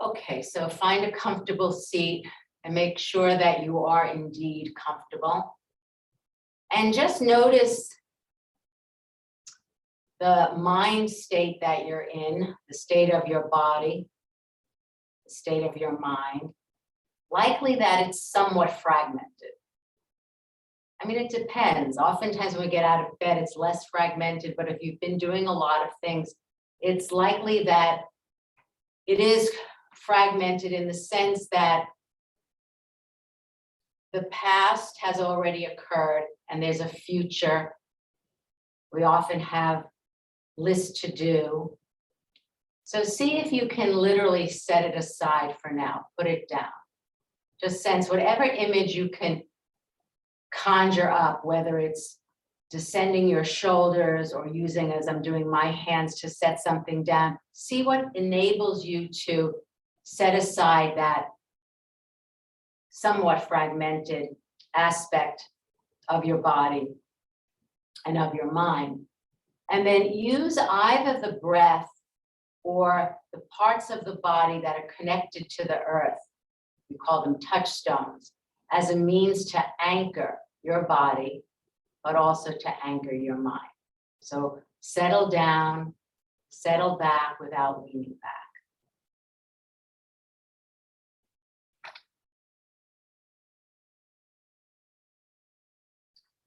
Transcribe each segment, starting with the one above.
Okay, so find a comfortable seat and make sure that you are indeed comfortable. And just notice the mind state that you're in, the state of your body, the state of your mind. Likely that it's somewhat fragmented. I mean, it depends. Oftentimes when we get out of bed, it's less fragmented, but if you've been doing a lot of things, it's likely that it is fragmented in the sense that the past has already occurred and there's a future. We often have lists to do. So see if you can literally set it aside for now, put it down. Just sense whatever image you can conjure up, whether it's descending your shoulders or using, as I'm doing, my hands to set something down. See what enables you to set aside that somewhat fragmented aspect of your body and of your mind. And then use either the breath or the parts of the body that are connected to the earth, we call them touchstones, as a means to anchor your body, but also to anchor your mind. So settle down, settle back without leaning back.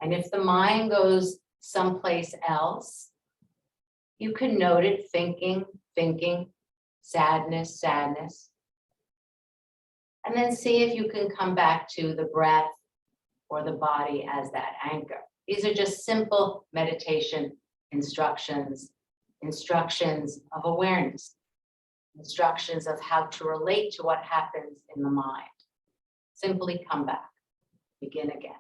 And if the mind goes someplace else, you can note it, thinking, sadness. And then see if you can come back to the breath or the body as that anchor. These are just simple meditation instructions of awareness, instructions of how to relate to what happens in the mind. Simply come back, begin again.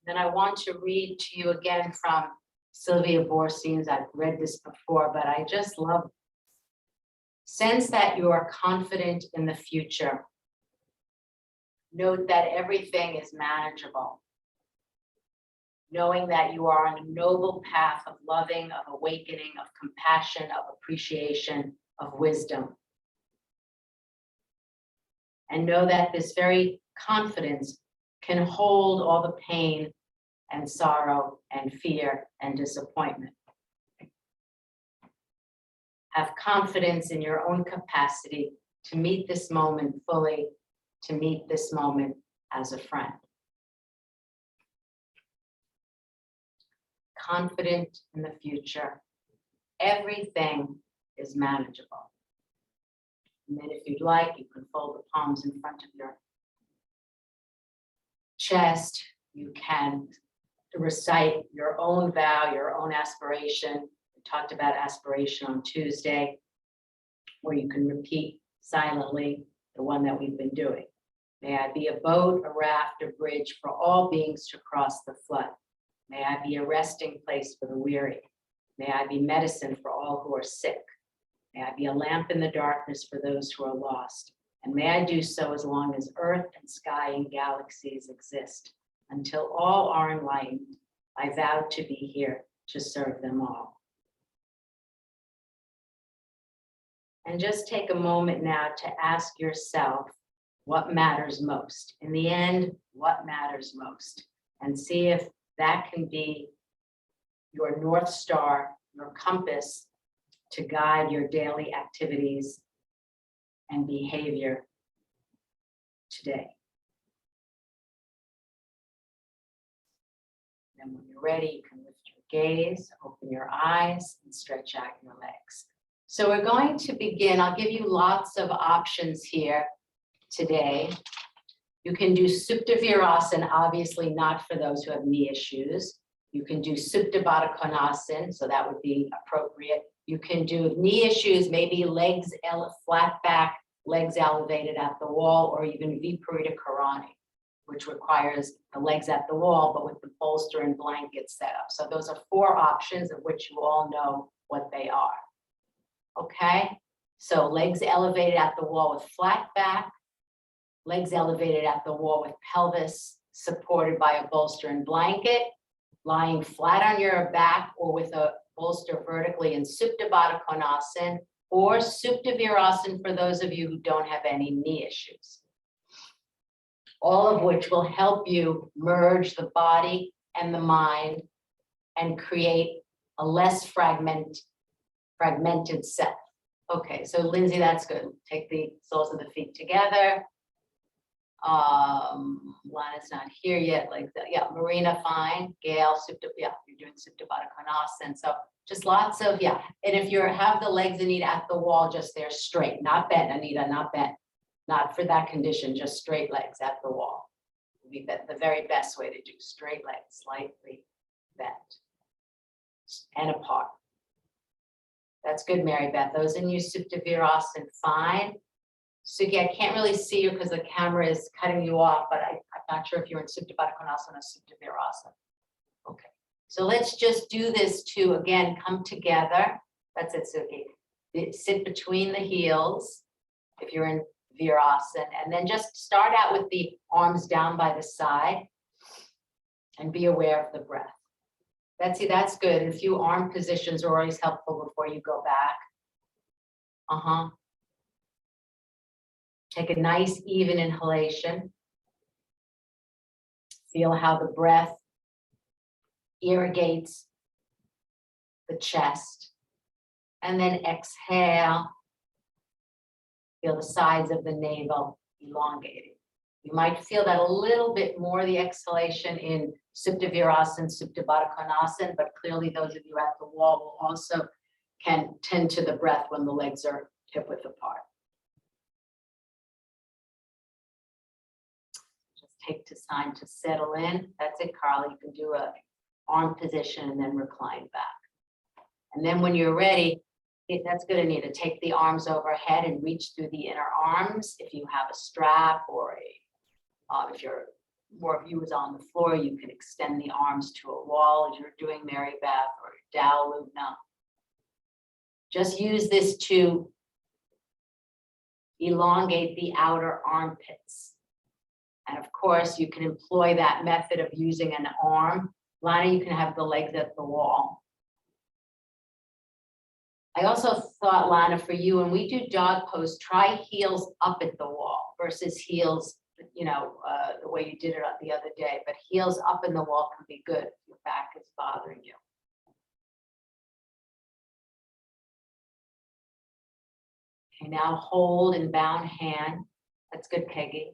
Then I want to read to you again from Sylvia Boorstein's. I've read this before, but I just love. Sense that you are confident in the future. Note that everything is manageable. Knowing that you are on a noble path of loving, of awakening, of compassion, of appreciation, of wisdom. And know that this very confidence can hold all the pain and sorrow and fear and disappointment. Have confidence in your own capacity to meet this moment fully, to meet this moment as a friend. Confident in the future. Everything is manageable. And then if you'd like, you can fold the palms in front of your chest. You can recite your own vow, your own aspiration. We talked about aspiration on Tuesday, where you can repeat silently the one that we've been doing. May I be a boat, a raft, a bridge for all beings to cross the flood. May I be a resting place for the weary. May I be medicine for all who are sick. May I be a lamp in the darkness for those who are lost. And may I do so as long as earth and sky and galaxies exist. Until all are enlightened, I vow to be here to serve them all. And just take a moment now to ask yourself what matters most. In the end, what matters most? And see if that can be your North Star, your compass to guide your daily activities and behavior today. And when you're ready, you can lift your gaze, open your eyes, and stretch out your legs. So we're going to begin. I'll give you lots of options here today. You can do Supta Virasana, obviously not for those who have knee issues. You can do Supta Baddha Konasana, so that would be appropriate. You can do knee issues, maybe legs flat back, legs elevated at the wall, or even Viparita Karani, which requires the legs at the wall, but with the bolster and blanket set up. So those are 4 options of which you all know what they are. Okay, so legs elevated at the wall with flat back, legs elevated at the wall with pelvis supported by a bolster and blanket, lying flat on your back or with a bolster vertically in Supta Baddha Konasana or Supta Virasana for those of you who don't have any knee issues. All of which will help you merge the body and the mind and create a less fragmented self. Okay, so Lindsay, that's good. Take the soles of the feet together. Lana's not here yet, like that. Yeah, Marina, fine. Gail, Supta, yeah, you're doing Supta Baddha Konasana. So just lots of, yeah. And if you have the legs, Anita, at the wall, just there straight, not bent, Anita, not bent. Not for that condition, just straight legs at the wall. Would be the very best way to do straight legs, slightly bent and apart. That's good, Mary Beth. Those in you, Supta Virasana, fine. Suki, I can't really see you because the camera is cutting you off, but I'm not sure if you're in Supta Baddha Konasana or Supta Virasana. Okay, so let's just do this to, again, come together. That's it, Suki. Sit between the heels if you're in Virasana, and then just start out with the arms down by the side and be aware of the breath. Betsy, that's good. A few arm positions are always helpful before you go back. Take a nice even inhalation. Feel how the breath irrigates the chest. And then exhale. Feel the sides of the navel elongating. You might feel that a little bit more, the exhalation in Supta Virasana, Supta Baddha Konasana, but clearly those of you at the wall will also can tend to the breath when the legs are hip width apart. Just take time to settle in. That's it, Carla. You can do a arm position and then recline back. And then when you're ready, that's good, Anita. Take the arms overhead and reach through the inner arms. If you have a strap or if you're more of you is on the floor, you can extend the arms to a wall as you're doing Mary Beth or Dao Lubna. Just use this to elongate the outer armpits. And of course, you can employ that method of using an arm. Lana, you can have the legs at the wall. I also thought, Lana, for you, when we do dog pose, try heels up at the wall versus heels, the way you did it the other day. But heels up in the wall can be good if your back is bothering you. Okay, now hold in bound hand. That's good, Kegi.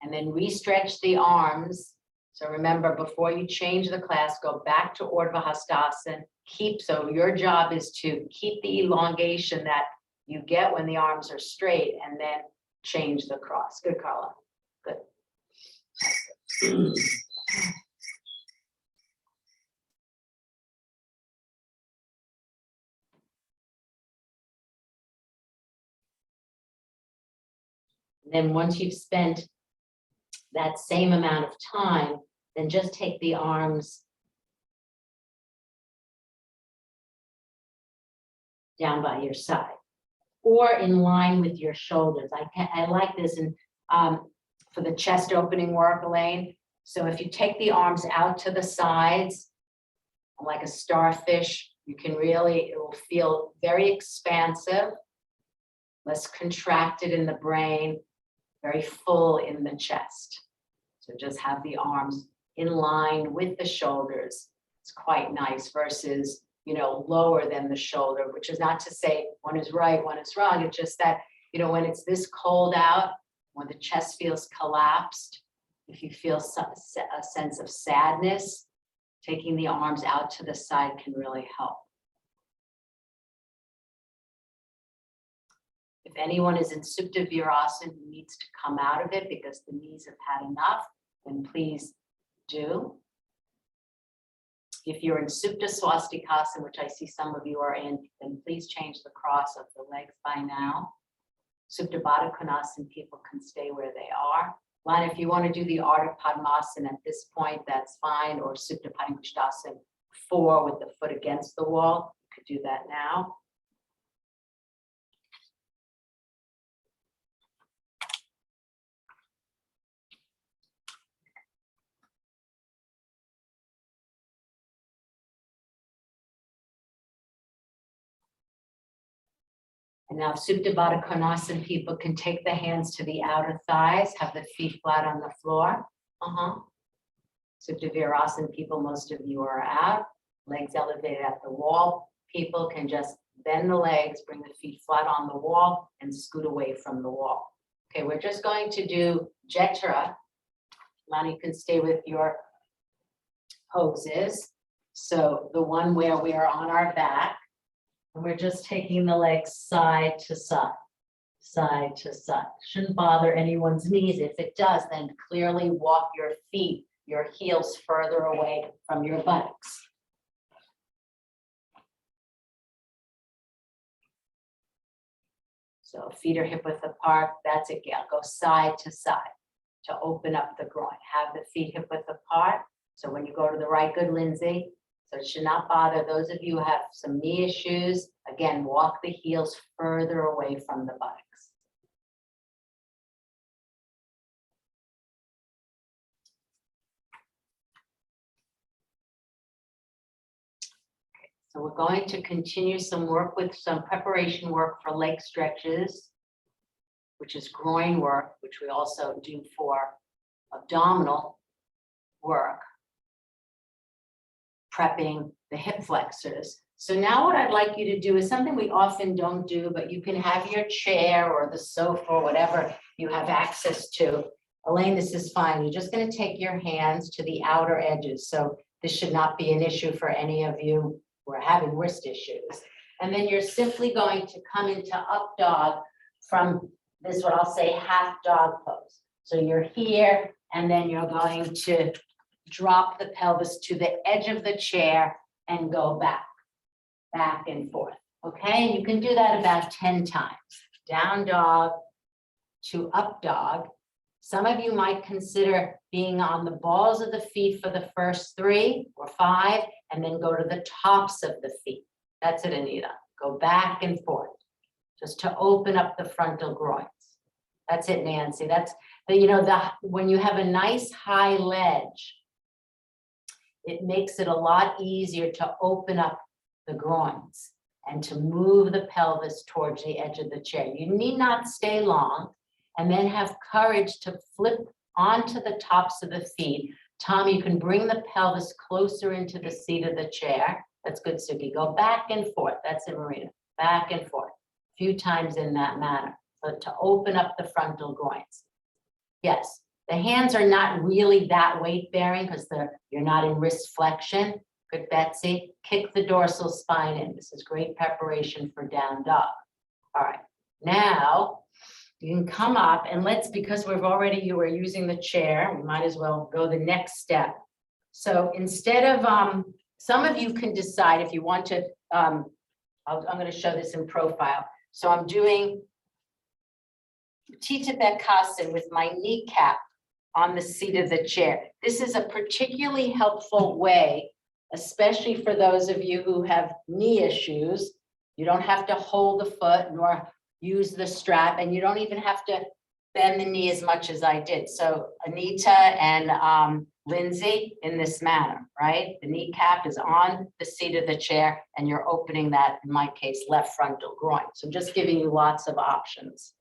And then re-stretch the arms. So remember, before you change the class, go back to Urdhva Hastasana. So your job is to keep the elongation that you get when the arms are straight and then change the cross. Good, Carla. Good. Then once you've spent that same amount of time, then just take the arms down by your side or in line with your shoulders. I like this and for the chest opening work, Elaine. So if you take the arms out to the sides like a starfish, you can really, it will feel very expansive, less contracted in the brain, very full in the chest. So just have the arms in line with the shoulders. It's quite nice versus, lower than the shoulder, which is not to say one is right, one is wrong. It's just that, when it's this cold out, when the chest feels collapsed, if you feel a sense of sadness, taking the arms out to the side can really help. If anyone is in Supta Virasana who needs to come out of it because the knees have had enough, then please do. If you're in Supta Swastikasana, which I see some of you are in, then please change the cross of the legs by now. Supta Baddha Konasana, people can stay where they are. Lana, if you want to do the Ardha Padmasana at this point, that's fine, or Supta Padangusthasana 4 with the foot against the wall, you could do that now. And now Supta Baddha Konasana people can take the hands to the outer thighs, have the feet flat on the floor. Supta Virasana people, most of you are out, legs elevated at the wall. People can just bend the legs, bring the feet flat on the wall and scoot away from the wall. Okay, we're just going to do Jethara. Lonnie, you can stay with your poses. So the one where we are on our back, and we're just taking the legs side to side, side to side. Shouldn't bother anyone's knees. If it does, then clearly walk your feet, your heels further away from your buttocks. So feet are hip width apart. That's it, Gail. Go side to side to open up the groin. Have the feet hip width apart. So when you go to the right, good, Lindsay. So it should not bother those of you who have some knee issues. Again, walk the heels further away from the buttocks. So we're going to continue some work with some preparation work for leg stretches, which is groin work, which we also do for abdominal work, prepping the hip flexors. So now what I'd like you to do is something we often don't do, but you can have your chair or the sofa or whatever you have access to. Elaine, this is fine. You're just going to take your hands to the outer edges. So this should not be an issue for any of you who are having wrist issues. And then you're simply going to come into up dog from this, what I'll say, half dog pose. So you're here, and then you're going to drop the pelvis to the edge of the chair and go back and forth. Okay, and you can do that about 10 times. Down dog to up dog. Some of you might consider being on the balls of the feet for the first 3 or 5, and then go to the tops of the feet. That's it, Anita. Go back and forth, just to open up the frontal groins. That's it, Nancy. That's the, when you have a nice high ledge, it makes it a lot easier to open up the groins and to move the pelvis towards the edge of the chair. You need not stay long, and then have courage to flip onto the tops of the feet. Tom, you can bring the pelvis closer into the seat of the chair. That's good, Suki. Go back and forth. That's it, Marina. Back and forth. A few times in that manner. But to open up the frontal groins. Yes, the hands are not really that weight bearing because you're not in wrist flexion. Good, Betsy. Kick the dorsal spine in. This is great preparation for down dog. All right. Now, you can come up and because you were using the chair, we might as well go the next step. So instead of, some of you can decide if you want to, I'm going to show this in profile. So I'm doing Tita Bekasana with my kneecap on the seat of the chair. This is a particularly helpful way, especially for those of you who have knee issues. You don't have to hold the foot nor use the strap, and you don't even have to bend the knee as much as I did. So Anita and Lindsay, in this manner, right? The kneecap is on the seat of the chair, and you're opening that, in my case, left frontal groin. So I'm just giving you lots of options.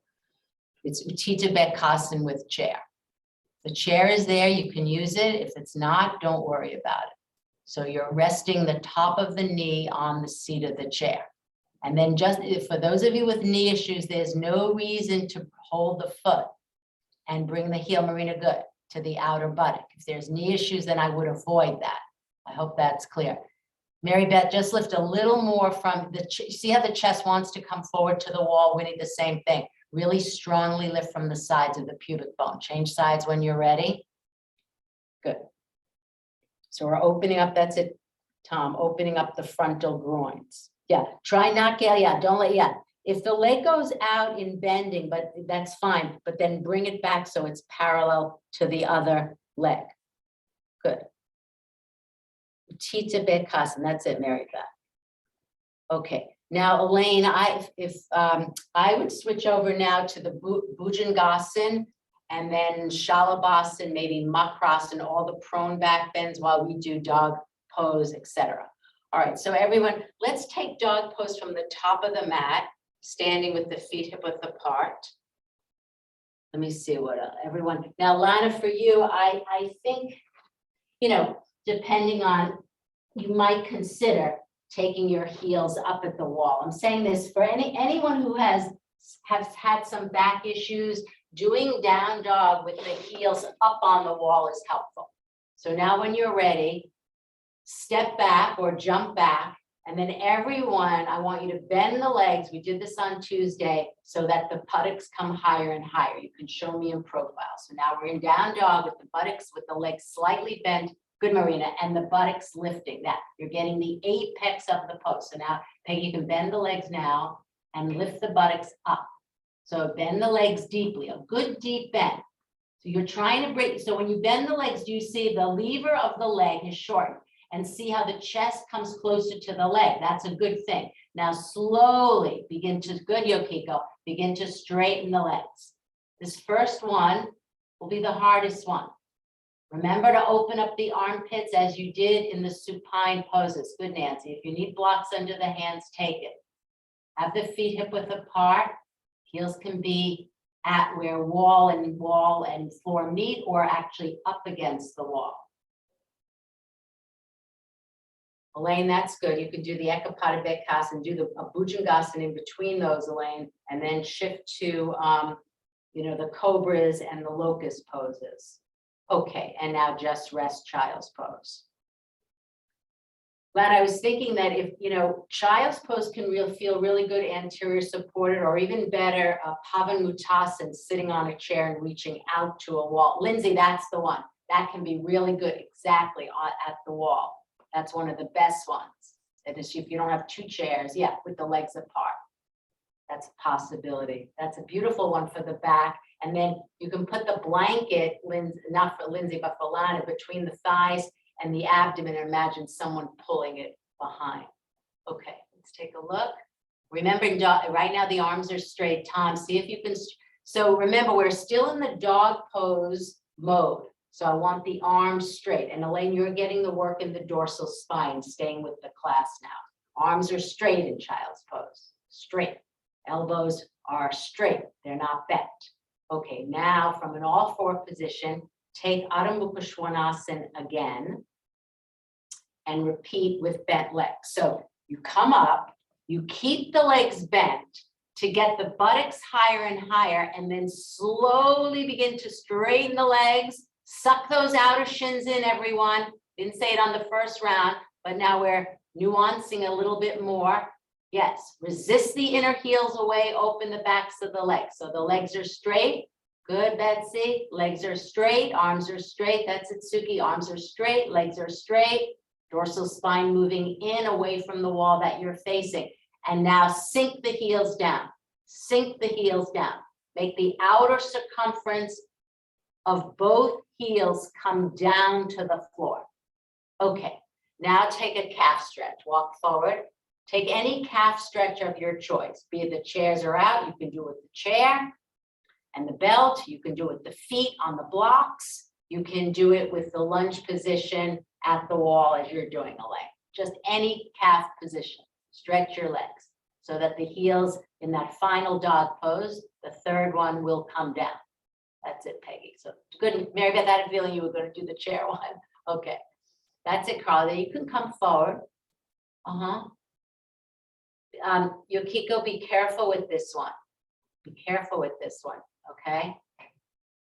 It's Uttita Bekasana with chair. The chair is there, you can use it. If it's not, don't worry about it. So you're resting the top of the knee on the seat of the chair. And then for those of you with knee issues, there's no reason to hold the foot and bring the heel, Marina, good, to the outer buttock. If there's knee issues, then I would avoid that. I hope that's clear. Mary Beth, just lift a little more from see how the chest wants to come forward to the wall. We need the same thing. Really strongly lift from the sides of the pubic bone. Change sides when you're ready. Good. So we're opening up, that's it, Tom, opening up the frontal groins. Yeah, try not get, don't let, If the leg goes out in bending, but that's fine, but then bring it back so it's parallel to the other leg. Good. Tita Bekasana, that's it, Mary Beth. Okay, now Elaine, I would switch over now to the Bhujangasana and then Shalabhasana, maybe Makrasana, all the prone back bends while we do dog pose, etc. All right, so everyone, let's take dog pose from the top of the mat. standing with the feet hip width apart. Let me see what everyone, now Lana, for you, I think, you know, depending on, you might consider taking your heels up at the wall. I'm saying this for anyone who has had some back issues, doing down dog with the heels up on the wall is helpful. So now when you're ready, step back or jump back, and then everyone, I want you to bend the legs. We did this on Tuesday so that the buttocks come higher and higher. You can show me in profile. So now we're in down dog with the buttocks, with the legs slightly bent. Good, Marina, and the buttocks lifting. That you're getting the apex of the pose. So now, Peggy, you can bend the legs now and lift the buttocks up. So bend the legs deeply, a good deep bend. So you're trying to break. So when you bend the legs, do you see the lever of the leg is shortened? And see how the chest comes closer to the leg. That's a good thing. Now slowly begin to, good Yokiko, begin to straighten the legs. This first one will be the hardest one. Remember to open up the armpits as you did in the supine poses. Good, Nancy. If you need blocks under the hands, take it. Have the feet hip width apart. Heels can be at where wall and floor meet, or actually up against the wall. Elaine, that's good. You can do the Ekapada Bekasana and do the Bhujangasana in between those, Elaine, and then shift to, you know, the cobras and the locust poses. Okay, and now just rest child's pose. But I was thinking that if, you know, child's pose can feel really good anterior supported, or even better, Pavanmuttasana, sitting on a chair and reaching out to a wall. Lindsay, that's the one. That can be really good exactly at the wall. That's one of the best ones. That is, if you don't have two chairs, yeah, with the legs apart. That's a possibility. That's a beautiful one for the back. And then you can put the blanket, not for Lindsay, but for Lana, between the thighs and the abdomen, and imagine someone pulling it behind. Okay, let's take a look. Remember, right now the arms are straight. Tom, see if you can. So remember, we're still in the dog pose mode. So I want the arms straight. And Elaine, you're getting the work in the dorsal spine, staying with the class now. Arms are straight in child's pose, straight. Elbows are straight, they're not bent. Okay, now from an all four position, take Adho Mukha Svanasana again and repeat with bent legs. So you come up, you keep the legs bent to get the buttocks higher and higher, and then slowly begin to straighten the legs. Suck those outer shins in, everyone. Didn't say it on the first round, but now we're nuancing a little bit more. Yes, resist the inner heels away, open the backs of the legs. So the legs are straight. Good, Betsy. Legs are straight, arms are straight. That's it, Suki. Arms are straight, legs are straight. Dorsal spine moving in away from the wall that you're facing. And now sink the heels down. Sink the heels down. Make the outer circumference of both heels come down to the floor. Okay, now take a calf stretch. Walk forward. Take any calf stretch of your choice. Be it the chairs are out, you can do it with the chair and the belt. You can do it with the feet on the blocks. You can do it with the lunge position at the wall as you're doing a leg. Just any calf position. Stretch your legs so that the heels in that final dog pose, the third one, will come down. That's it, Peggy. So good. Mary Beth, I had a feeling you were going to do the chair one. Okay. That's it, Carla. You can come forward. Yokiko, be careful with this one. Be careful with this one, okay?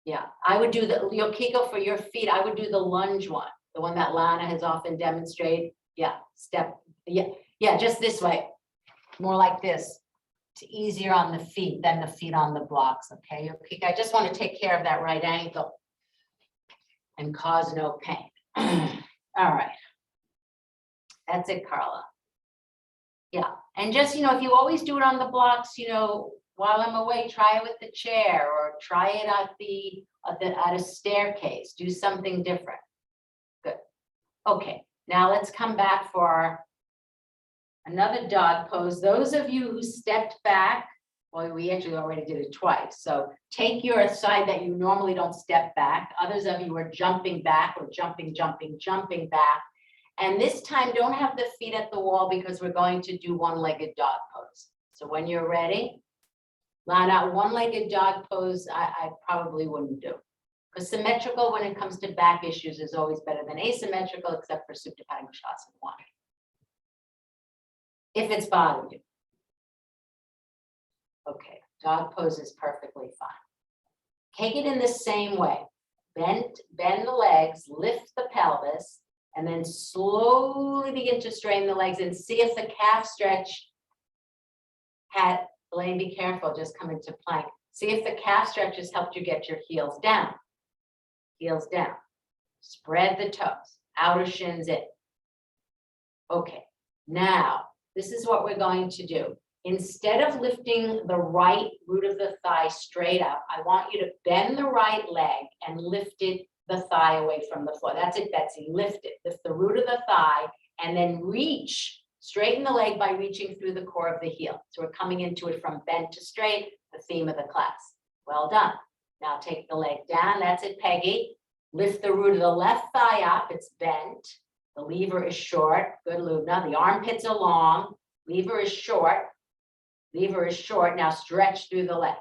Yeah, I would do the, Yokiko, for your feet, I would do the lunge one, the one that Lana has often demonstrated. Yeah, step, yeah, just this way. More like this. It's easier on the feet than the feet on the blocks, okay? Yokiko, I just want to take care of that right ankle and cause no pain. All right. That's it, Carla. Yeah, and just, you know, if you always do it on the blocks, you know, while I'm away, try it with the chair, or try it at a staircase. Do something different. Good. Okay, now let's come back for another dog pose. Those of you who stepped back, well, we actually already did it twice. So take your side that you normally don't step back. Others of you are jumping back or jumping back. And this time, don't have the feet at the wall because we're going to do one-legged dog pose. So when you're ready, line out one-legged dog pose, I probably wouldn't do. Because symmetrical when it comes to back issues is always better than asymmetrical, except for Supta Padangusthasana 1. If it's bothering you. Okay, dog pose is perfectly fine. Take it in the same way. Bend the legs, lift the pelvis, and then slowly begin to straighten the legs and see if the calf stretch had, Elaine, be careful, just come into plank. See if the calf stretch has helped you get your heels down. Heels down. Spread the toes, outer shins in. Okay, now this is what we're going to do. Instead of lifting the right root of the thigh straight up, I want you to bend the right leg and lift it, the thigh away from the floor. That's it, Betsy, lift it. Lift the root of the thigh and then reach, straighten the leg by reaching through the core of the heel. So we're coming into it from bent to straight, the theme of the class. Well done. Now take the leg down, that's it, Peggy. Lift the root of the left thigh up, it's bent. The lever is short, good Lubna. The armpits are long, lever is short. Lever is short, now stretch through the leg.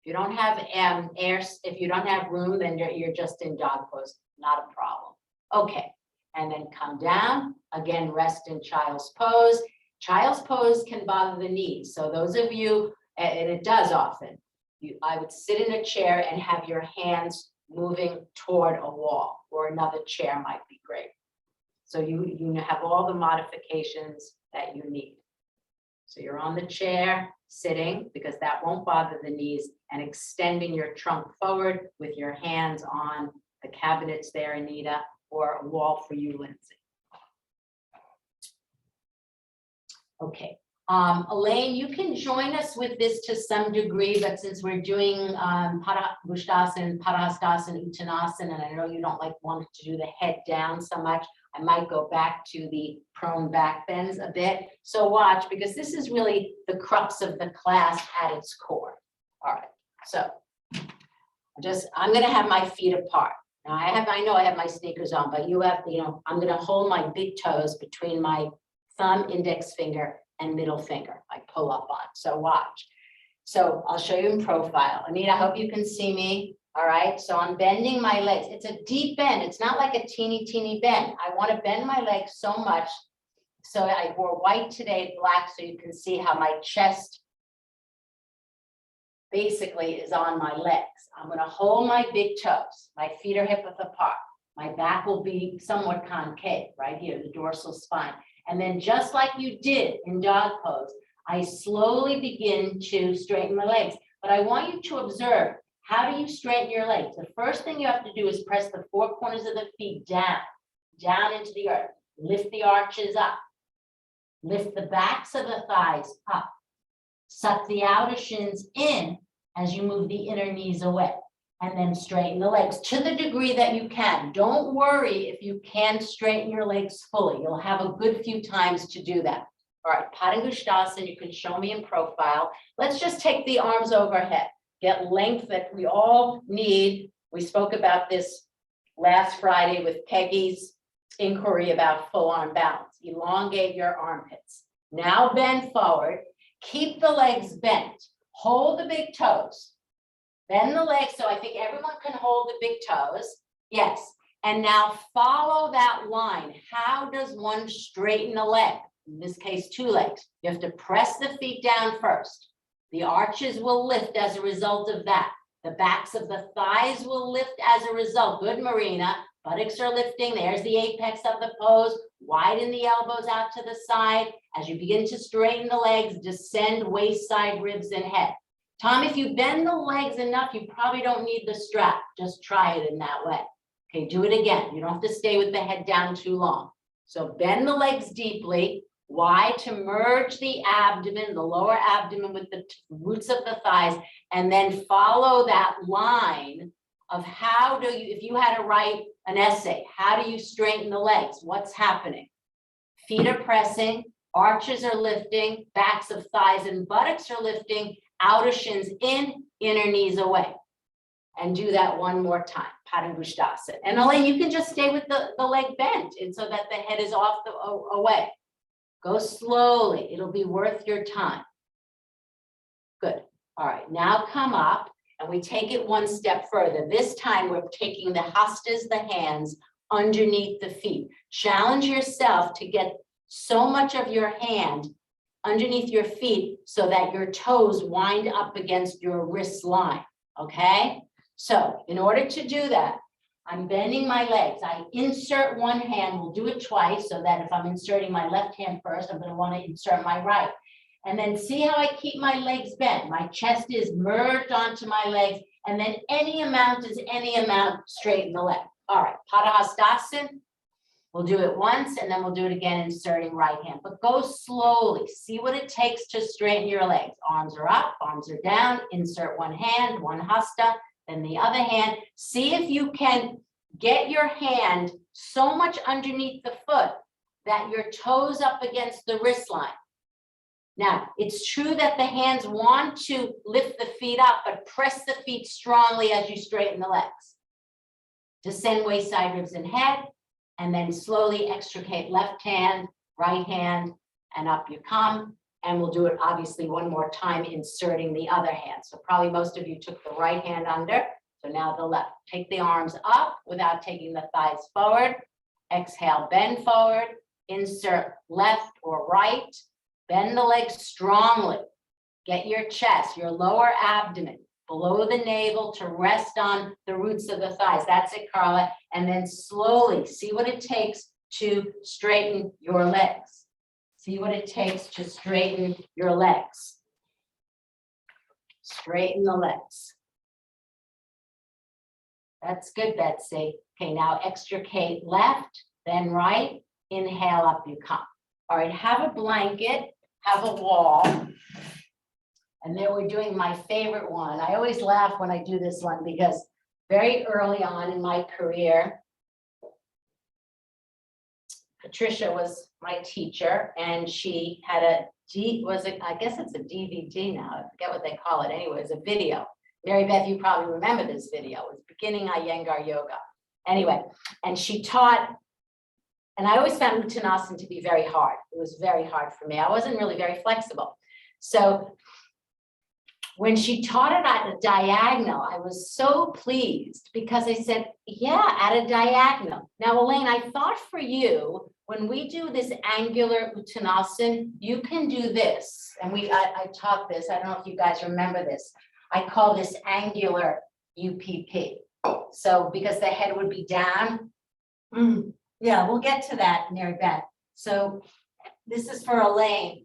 If you don't have if you don't have room, then you're just in dog pose, not a problem. Okay, and then come down, again, rest in child's pose. Child's pose can bother the knees. So those of you, and it does often, I would sit in a chair and have your hands moving toward a wall, or another chair might be great. So you have all the modifications that you need. So you're on the chair, sitting, because that won't bother the knees, and extending your trunk forward with your hands on the cabinets there, Anita, or a wall for you, Lindsay. Okay, Elaine, you can join us with this to some degree, but since we're doing Padangusthasana, Padahastasana, Uttanasana, and I know you don't want to do the head down so much, I might go back to the prone back bends a bit. So watch, because this is really the crux of the class at its core. All right, so I'm gonna have my feet apart. Now I know I have my sneakers on, but you have, I'm gonna hold my big toes between my thumb, index finger, and middle finger. I pull up on, so watch. So I'll show you in profile. Anita, I hope you can see me. All right, so I'm bending my legs. It's a deep bend. It's not like a teeny bend. I want to bend my legs so much. So I wore white today, black, so you can see how my chest basically is on my legs. I'm going to hold my big toes. My feet are hip width apart. My back will be somewhat concave right here, the dorsal spine. And then just like you did in dog pose, I slowly begin to straighten my legs. But I want you to observe, how do you straighten your legs? The first thing you have to do is press the four corners of the feet down into the earth. Lift the arches up. Lift the backs of the thighs up. Suck the outer shins in as you move the inner knees away. And then straighten the legs to the degree that you can. Don't worry if you can't straighten your legs fully. You'll have a good few times to do that. All right, Padangusthasana, you can show me in profile. Let's just take the arms overhead. Get length that we all need. We spoke about this last Friday with Peggy's inquiry about full arm balance. Elongate your armpits. Now bend forward. Keep the legs bent. Hold the big toes. Bend the legs, so I think everyone can hold the big toes. Yes. And now follow that line. How does one straighten a leg? In this case, two legs. You have to press the feet down first. The arches will lift as a result of that. The backs of the thighs will lift as a result. Good, Marina. Buttocks are lifting. There's the apex of the pose. Widen the elbows out to the side. As you begin to straighten the legs, descend waist, side, ribs, and head. Tom, if you bend the legs enough, you probably don't need the strap. Just try it in that way. Okay, do it again. You don't have to stay with the head down too long. So bend the legs deeply. Why? To merge the abdomen, the lower abdomen with the roots of the thighs, and then follow that line of how do you, if you had to write an essay, how do you straighten the legs? What's happening? Feet are pressing, arches are lifting, backs of thighs and buttocks are lifting, outer shins in, inner knees away. And do that one more time, Padangusthasana. And Elaine, you can just stay with the leg bent and so that the head is off the away. Go slowly, it'll be worth your time. All right, now come up and we take it one step further. This time we're taking the hustas, the hands, underneath the feet. Challenge yourself to get so much of your hand underneath your feet so that your toes wind up against your wrist line, okay? So in order to do that, I'm bending my legs. I insert one hand, we'll do it twice so that if I'm inserting my left hand first, I'm gonna wanna insert my right. And then see how I keep my legs bent. My chest is merged onto my legs, and then any amount is any amount, straighten the leg. All right, Padahastasana. We'll do it once and then we'll do it again, inserting right hand, but go slowly. See what it takes to straighten your legs. Arms are up, arms are down, insert one hand, one hasta, then the other hand. See if you can get your hand so much underneath the foot that your toes up against the wrist line. Now, it's true that the hands want to lift the feet up, but press the feet strongly as you straighten the legs. Descend waist, side, ribs, and head. And then slowly extricate left hand, right hand, and up you come. And we'll do it obviously one more time, inserting the other hand. So probably most of you took the right hand under. So now the left. Take the arms up without taking the thighs forward. Exhale, bend forward. Insert left or right. Bend the legs strongly. Get your chest, your lower abdomen, below the navel to rest on the roots of the thighs. That's it, Carla. And then slowly see what it takes to straighten your legs. See what it takes to straighten your legs. Straighten the legs. That's good, Betsy. Okay, now extricate left, then right. Inhale, up you come. All right, have a blanket, have a wall. And then we're doing my favorite one. I always laugh when I do this one because very early on in my career, Patricia was my teacher and she had I guess it's a DVD now, I forget what they call it. Anyway, it's a video. Mary Beth, you probably remember this video. It was beginning Iyengar Yoga. Anyway, and she taught, and I always found Uttanasana to be very hard. It was very hard for me. I wasn't really very flexible. So when she taught it at a diagonal, I was so pleased because I said, yeah, at a diagonal. Now, Elaine, I thought for you, when we do this angular Uttanasana, you can do this. And I taught this, I don't know if you guys remember this. I call this angular UPP. So because the head would be down. Yeah, we'll get to that, Mary Beth. So this is for Elaine.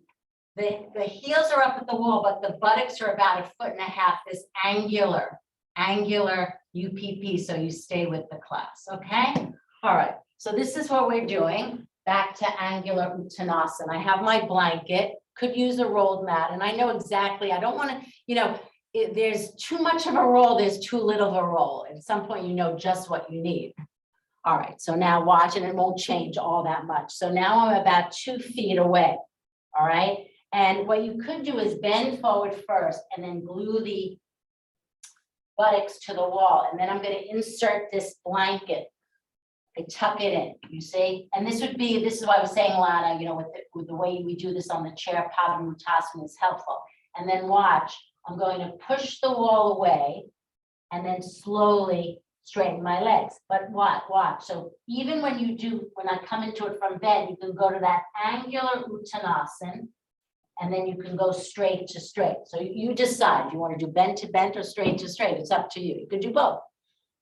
The heels are up at the wall, but the buttocks are about 1.5 feet, this angular UPP, so you stay with the class, okay? All right, so this is what we're doing. Back to angular Uttanasana. I have my blanket, could use a rolled mat, and I know exactly, I don't want to, there's too much of a roll, there's too little of a roll. At some point, you know just what you need. All right, so now watch, and it won't change all that much. So now I'm about 2 feet away, all right? And what you could do is bend forward first and then glue the buttocks to the wall. And then I'm going to insert this blanket. I tuck it in, you see? And this is what I was saying, Lana, with the way we do this on the chair, Padangusthasana is helpful. And then watch, I'm going to push the wall away and then slowly straighten my legs. But watch. So even when I come into it from bend, you can go to that angular Uttanasana. And then you can go straight to straight. So you decide, you want to do bent to bent or straight to straight. It's up to you. You could do both.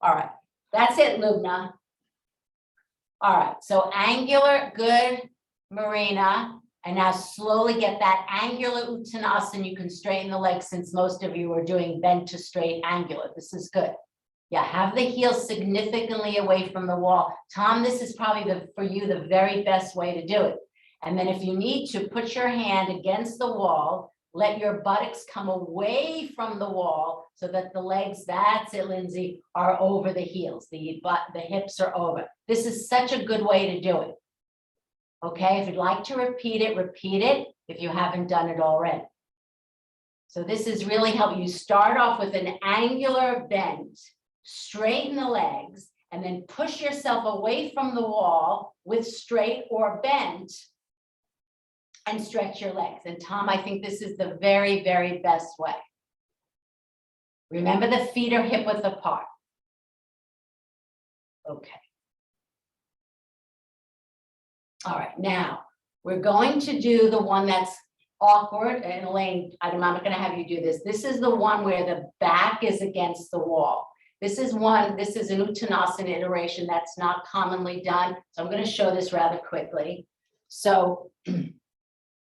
All right. That's it, Lubna. All right. So angular, good, Marina. And now slowly get that angular Uttanasana. You can straighten the legs since most of you are doing bent to straight angular. This is good. Yeah, have the heels significantly away from the wall. Tom, this is probably for you the very best way to do it. And then if you need to, put your hand against the wall, let your buttocks come away from the wall so that the legs, that's it, Lindsay, are over the heels. The hips are over. This is such a good way to do it. Okay, if you'd like to repeat it if you haven't done it already. So this is really helpful. You start off with an angular bend, straighten the legs, and then push yourself away from the wall with straight or bent, and stretch your legs. And Tom, I think this is the very, very best way. Remember the feet are hip width apart. Okay. All right, now we're going to do the one that's awkward, and Elaine, I'm not going to have you do this. This is the one where the back is against the wall. This is an Uttanasana iteration that's not commonly done. So I'm going to show this rather quickly. So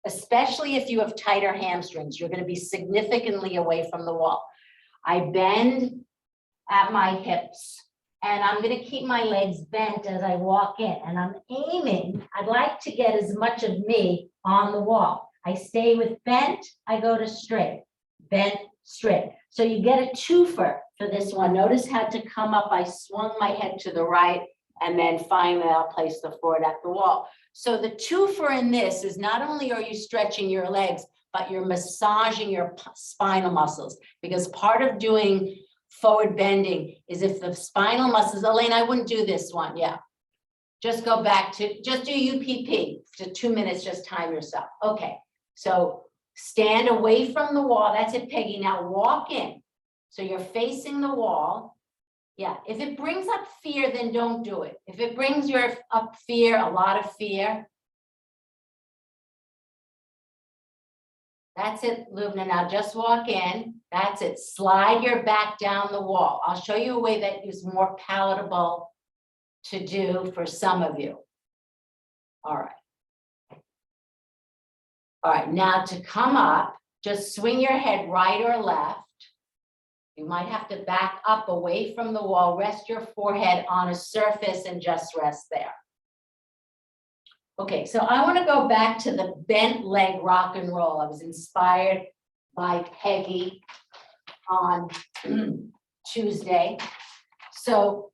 especially if you have tighter hamstrings, you're going to be significantly away from the wall. I bend at my hips. And I'm going to keep my legs bent as I walk in. And I'm aiming, I'd like to get as much of me on the wall. I stay with bent, I go to straight, bent, straight. So you get a twofer for this one. Notice how to come up, I swung my head to the right, and then finally I'll place the foot at the wall. So the twofer in this is not only are you stretching your legs, but you're massaging your spinal muscles, because part of doing forward bending is if the spinal muscles, Elaine, I wouldn't do this one. Yeah. Just go back to, just do UPP for 2 minutes, just time yourself. Okay. So stand away from the wall. That's it, Peggy. Now walk in. So you're facing the wall. Yeah. If it brings up fear, then don't do it. If it brings up fear, a lot of fear. That's it, Lubna. Now just walk in. That's it. Slide your back down the wall. I'll show you a way that is more palatable to do for some of you. All right. All right. Now to come up, just swing your head right or left. You might have to back up away from the wall. Rest your forehead on a surface and just rest there. Okay, so I want to go back to the bent leg rock and roll. I was inspired by Peggy on Tuesday. So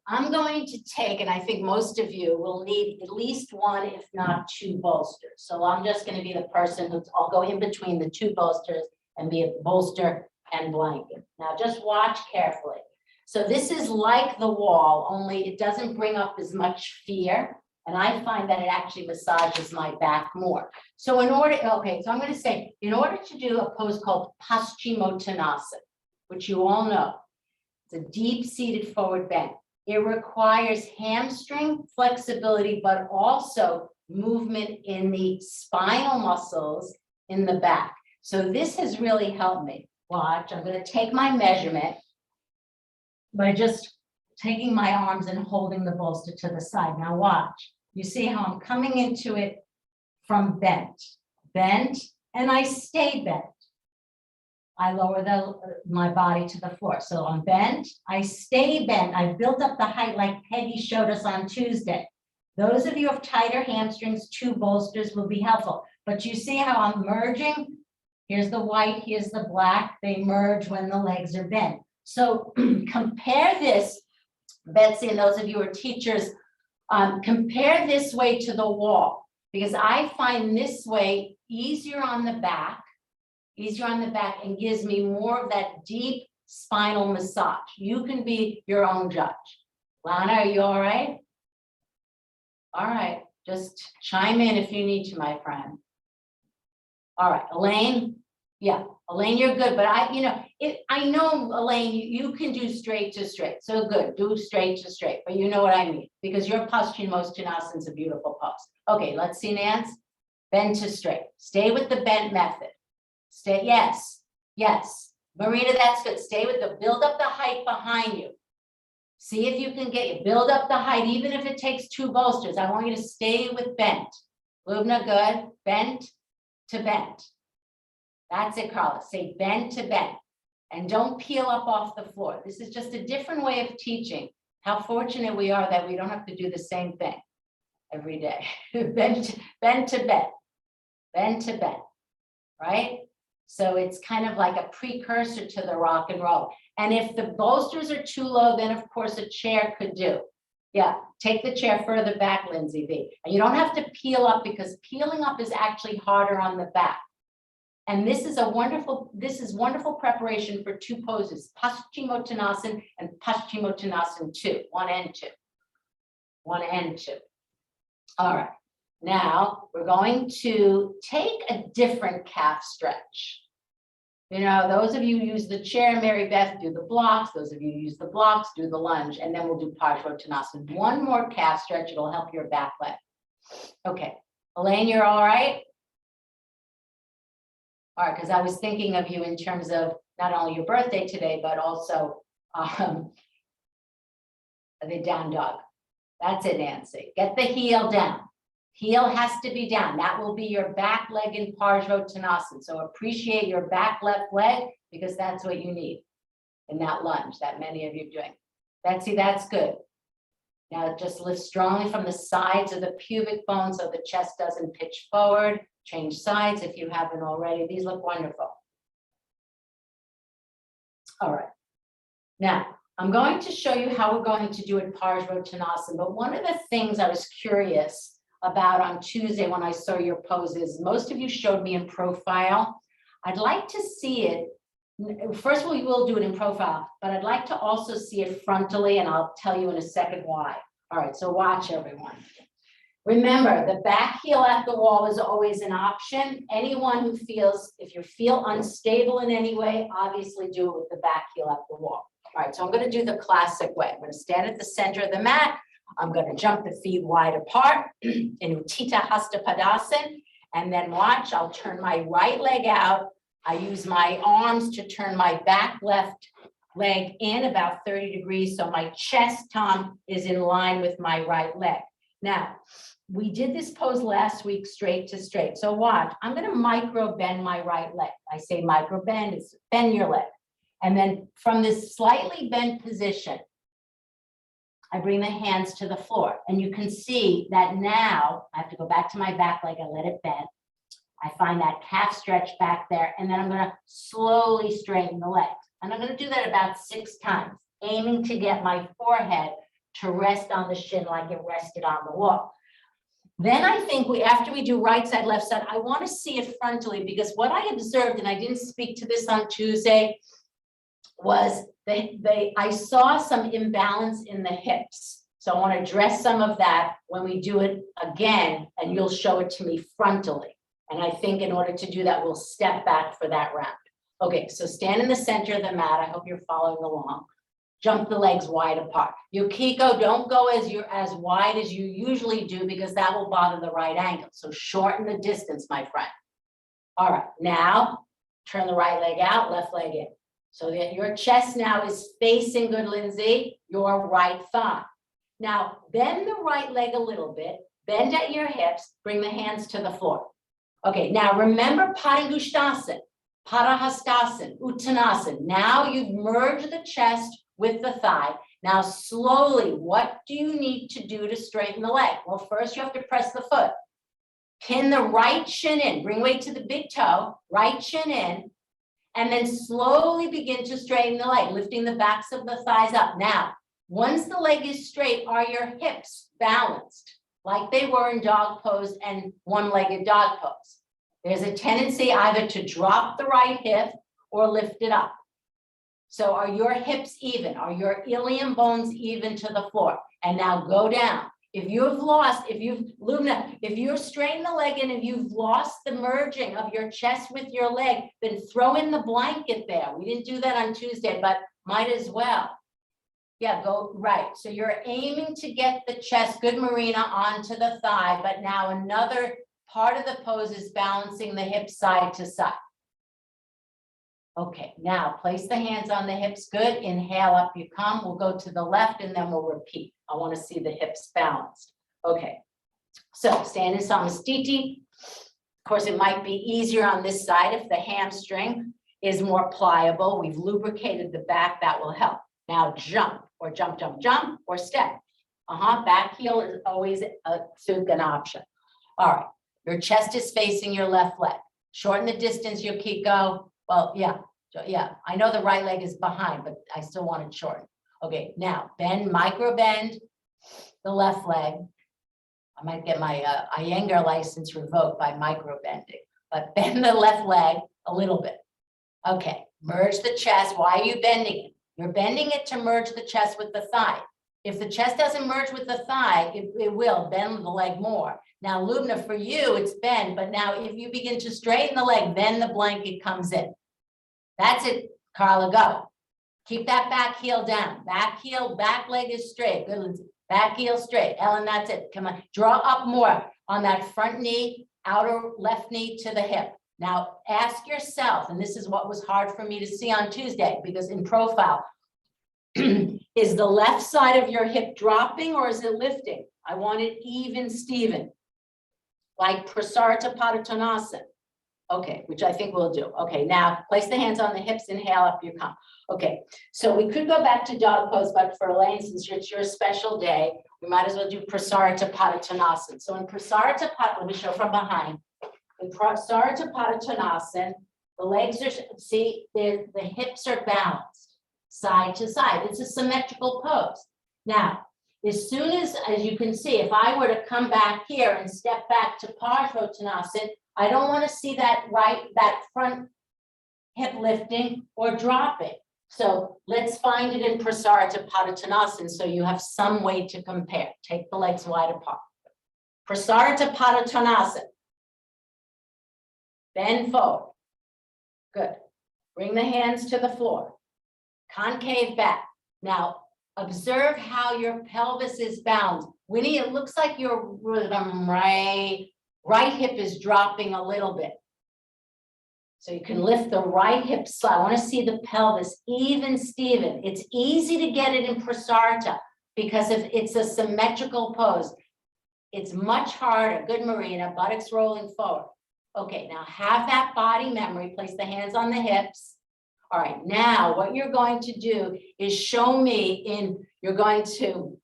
I'm going to take, and I think most of you will need at least one, if not two bolsters. So I'm just going to be the person I'll go in between the two bolsters and be a bolster and blanket. Now just watch carefully. So this is like the wall, only it doesn't bring up as much fear. And I find that it actually massages my back more. So in order, okay, so I'm going to say, in order to do a pose called Paschimottanasana, which you all know, it's a deep-seated forward bend. It requires hamstring flexibility, but also movement in the spinal muscles in the back. So this has really helped me. Watch, I'm going to take my measurement by just taking my arms and holding the bolster to the side. Now watch. You see how I'm coming into it from bent, and I stay bent. I lower my body to the floor. So I'm bent, I stay bent. I've built up the height like Peggy showed us on Tuesday. Those of you who have tighter hamstrings, two bolsters will be helpful. But you see how I'm merging? Here's the white, here's the black. They merge when the legs are bent. So compare this, Betsy, and those of you who are teachers, compare this way to the wall, because I find this way easier on the back, and gives me more of that deep spinal massage. You can be your own judge. Lana, are you all right? All right, just chime in if you need to, my friend. All right, Elaine. Yeah, Elaine, you're good, but I know, Elaine, you can do straight to straight. So good, do straight to straight, but you know what I mean, because your Paschimottanasana is a beautiful pose. Okay, let's see, Nance. Bend to straight. Stay with the bent method. Stay, yes. Marina, that's good. Stay with build up the height behind you. See if you can build up the height, even if it takes two bolsters. I want you to stay with bent. Lubna, good. Bent to bent. That's it, Carla. Say bend to bend. And don't peel up off the floor. This is just a different way of teaching. How fortunate we are that we don't have to do the same thing every day. bend to bend. Bend to bend. Right? So it's kind of like a precursor to the rock and roll. And if the bolsters are too low, then of course a chair could do. Yeah, take the chair further back, Lindsay B. And you don't have to peel up, because peeling up is actually harder on the back. And this is wonderful preparation for two poses, Paschimottanasana and Paschimottanasana 2, 1 and 2. 1 and 2. All right. Now we're going to take a different calf stretch, You know, those of you who use the chair, Mary Beth, do the blocks. Those of you who use the blocks, do the lunge, and then we'll do Parsvottanasana. One more calf stretch, it'll help your back leg. Okay, Elaine, you're all right? All right, because I was thinking of you in terms of not only your birthday today, but also the down dog. That's it, Nancy. Get the heel down. Heel has to be down. That will be your back leg in Parsvottanasana. So appreciate your back left leg because that's what you need in that lunge that many of you are doing. Betsy, that's good. Now just lift strongly from the sides of the pubic bone so the chest doesn't pitch forward. Change sides if you haven't already. These look wonderful. All right. Now, I'm going to show you how we're going to do it Parsvottanasana. But one of the things I was curious about on Tuesday when I saw your poses, most of you showed me in profile. I'd like to see it. First of all, you will do it in profile, but I'd like to also see it frontally, and I'll tell you in a second why. All right, so watch everyone. Remember, the back heel at the wall is always an option. Anyone who feels, if you feel unstable in any way, obviously do it with the back heel at the wall. All right, so I'm going to do the classic way. I'm going to stand at the center of the mat. I'm going to jump the feet wide apart in Utthita Hasta Padasana, and then watch, I'll turn my right leg out. I use my arms to turn my back left leg in about 30 degrees, so my chest, Tom, is in line with my right leg. Now, we did this pose last week, straight to straight. So watch, I'm going to micro bend my right leg. I say micro bend, it's bend your leg. And then from this slightly bent position, I bring the hands to the floor. And you can see that now I have to go back to my back leg and let it bend. I find that calf stretch back there, and then I'm going to slowly straighten the legs. And I'm going to do that about 6 times, aiming to get my forehead to rest on the shin like it rested on the wall. Then I think after we do right side, left side, I want to see it frontally, because what I observed, and I didn't speak to this on Tuesday, was I saw some imbalance in the hips. So I want to address some of that when we do it again, and you'll show it to me frontally. And I think in order to do that, we'll step back for that round. Okay, so stand in the center of the mat. I hope you're following along. Jump the legs wide apart. Yukiko, don't go as wide as you usually do, because that will bother the right ankle. So shorten the distance, my friend. All right, now turn the right leg out, left leg in. So that your chest now is facing, good, Lindsay, your right thigh. Now bend the right leg a little bit, bend at your hips, bring the hands to the floor. Okay, now remember Padangusthasana, Padahastasana, Uttanasana. Now you've merged the chest with the thigh. Now slowly, what do you need to do to straighten the leg? Well, first you have to press the foot. Pin the right shin in, bring weight to the big toe, right shin in, and then slowly begin to straighten the leg, lifting the backs of the thighs up. Now, once the leg is straight, are your hips balanced like they were in dog pose and one-legged dog pose? There's a tendency either to drop the right hip or lift it up. So are your hips even? Are your ilium bones even to the floor? And now go down. If you're straightening the leg and if you've lost the merging of your chest with your leg, then throw in the blanket there. We didn't do that on Tuesday, but might as well. Yeah, go right. So you're aiming to get the chest, good Marina, onto the thigh, but now another part of the pose is balancing the hips side to side. Okay, now place the hands on the hips. Good. Inhale, up you come. We'll go to the left and then we'll repeat. I want to see the hips balanced. Okay, so stand in Samastiti. Of course, it might be easier on this side if the hamstring is more pliable. We've lubricated the back. That will help. Now jump or jump, jump, jump or step. Back heel is always an option. All right, your chest is facing your left leg. Shorten the distance, Yukiko. Well, yeah, I know the right leg is behind, but I still want it short. Okay, now bend, micro bend the left leg. I might get my Iyengar license revoked by micro bending, but bend the left leg a little bit. Okay, merge the chest. Why are you bending it? You're bending it to merge the chest with the thigh. If the chest doesn't merge with the thigh, it will bend the leg more. Now, Lubna, for you, it's bend, but now if you begin to straighten the leg, then the blanket comes in. That's it, Carla, go. Keep that back heel down. Back heel, back leg is straight. Good, Lindsay. Back heel straight. Ellen, that's it. Come on. Draw up more on that front knee, outer left knee to the hip. Now, ask yourself, and this is what was hard for me to see on Tuesday, because in profile, is the left side of your hip dropping or is it lifting? I want it even, Steven, like Prasarita Padottanasana. Okay, which I think we'll do. Okay, now place the hands on the hips, inhale up you come. Okay, so we could go back to dog pose, but for Elaine, since it's your special day, we might as well do Prasarita Padottanasana. So in Prasarita Padottanasana, let me show from behind. In Prasarita Padottanasana, the legs are, see, the hips are balanced side to side. It's a symmetrical pose. Now, as soon as you can see, if I were to come back here and step back to Padottanasana, I don't want to see that front hip lifting or dropping. So let's find it in Prasarita Padottanasana so you have some way to compare. Take the legs wide apart. Prasarita Padottanasana. Bend forward. Good. Bring the hands to the floor. Concave back. Now, observe how your pelvis is balanced. Winnie, it looks like your right hip is dropping a little bit. So you can lift the right hip slightly. I want to see the pelvis even, Steven. It's easy to get it in Prasarita because if it's a symmetrical pose, it's much harder. Good, Marina. Buttocks rolling forward. Okay, now have that body memory. Place the hands on the hips. All right, now what you're going to do is show me you're going to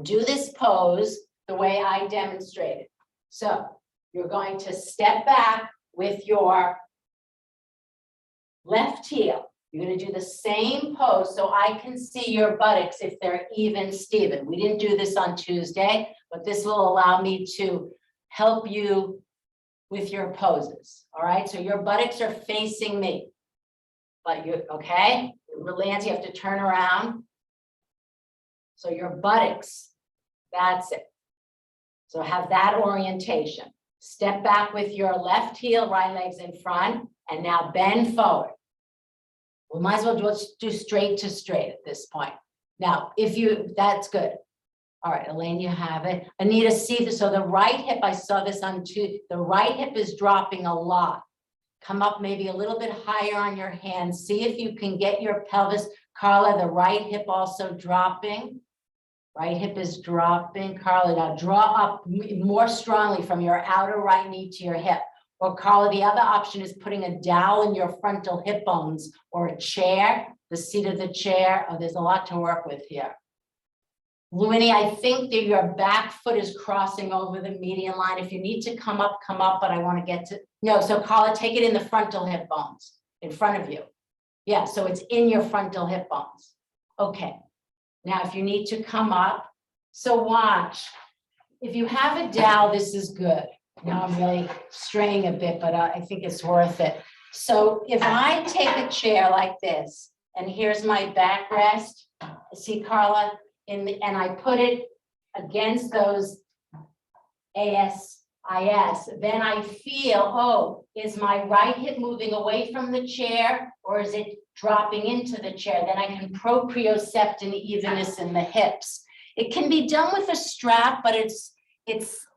do this pose the way I demonstrated. So you're going to step back with your left heel. You're going to do the same pose so I can see your buttocks if they're even, Steven. We didn't do this on Tuesday, but this will allow me to help you with your poses. All right, so your buttocks are facing me. But you, okay, Lance, you have to turn around. So your buttocks, that's it. So have that orientation. Step back with your left heel, right leg's in front, and now bend forward. We might as well do straight to straight at this point. Now, that's good. All right, Elaine, you have it. Anita, see this. So the right hip, I saw this on two. The right hip is dropping a lot. Come up maybe a little bit higher on your hands. See if you can get your pelvis. Carla, the right hip also dropping. Right hip is dropping. Carla, now draw up more strongly from your outer right knee to your hip. Or Carla, the other option is putting a dowel in your frontal hip bones or a chair, the seat of the chair. Oh, there's a lot to work with here. Winnie, I think that your back foot is crossing over the median line. If you need to come up, but I want to get to, no, so Carla, take it in the frontal hip bones in front of you. Yeah, so it's in your frontal hip bones. Okay, now if you need to come up, so watch. If you have a dowel, this is good. Now I'm really straying a bit, but I think it's worth it. So if I take a chair like this, and here's my backrest, see Carla, and I put it against those ASIS, then I feel, oh, is my right hip moving away from the chair or is it dropping into the chair? Then I can propriocept an evenness in the hips. It can be done with a strap, but it's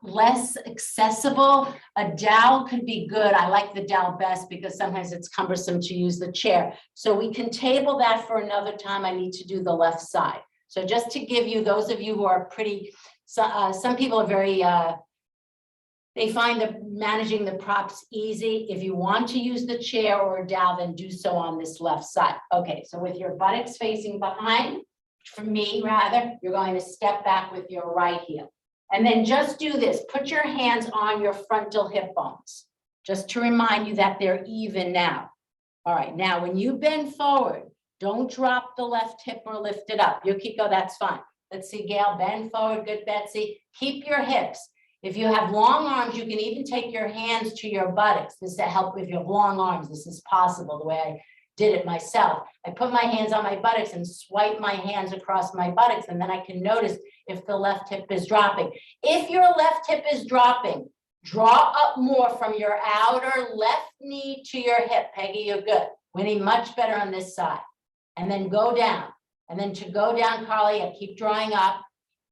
less accessible. A dowel could be good. I like the dowel best because sometimes it's cumbersome to use the chair. So we can table that for another time. I need to do the left side. So just to give you, those of you who are pretty, some people are very, they find that managing the props easy. If you want to use the chair or a dowel, then do so on this left side. Okay, so with your buttocks facing behind, for me rather, you're going to step back with your right heel. And then just do this, put your hands on your frontal hip bones, just to remind you that they're even now. All right, now when you bend forward, don't drop the left hip or lift it up. Yukiko, that's fine. Let's see, Gail, bend forward. Good, Betsy. Keep your hips. If you have long arms, you can even take your hands to your buttocks. This is to help with your long arms. This is possible the way I did it myself. I put my hands on my buttocks and swipe my hands across my buttocks, and then I can notice if the left hip is dropping. If your left hip is dropping, draw up more from your outer left knee to your hip. Peggy, you're good. We need much better on this side. And then go down. And then to go down, Carly, I keep drawing up.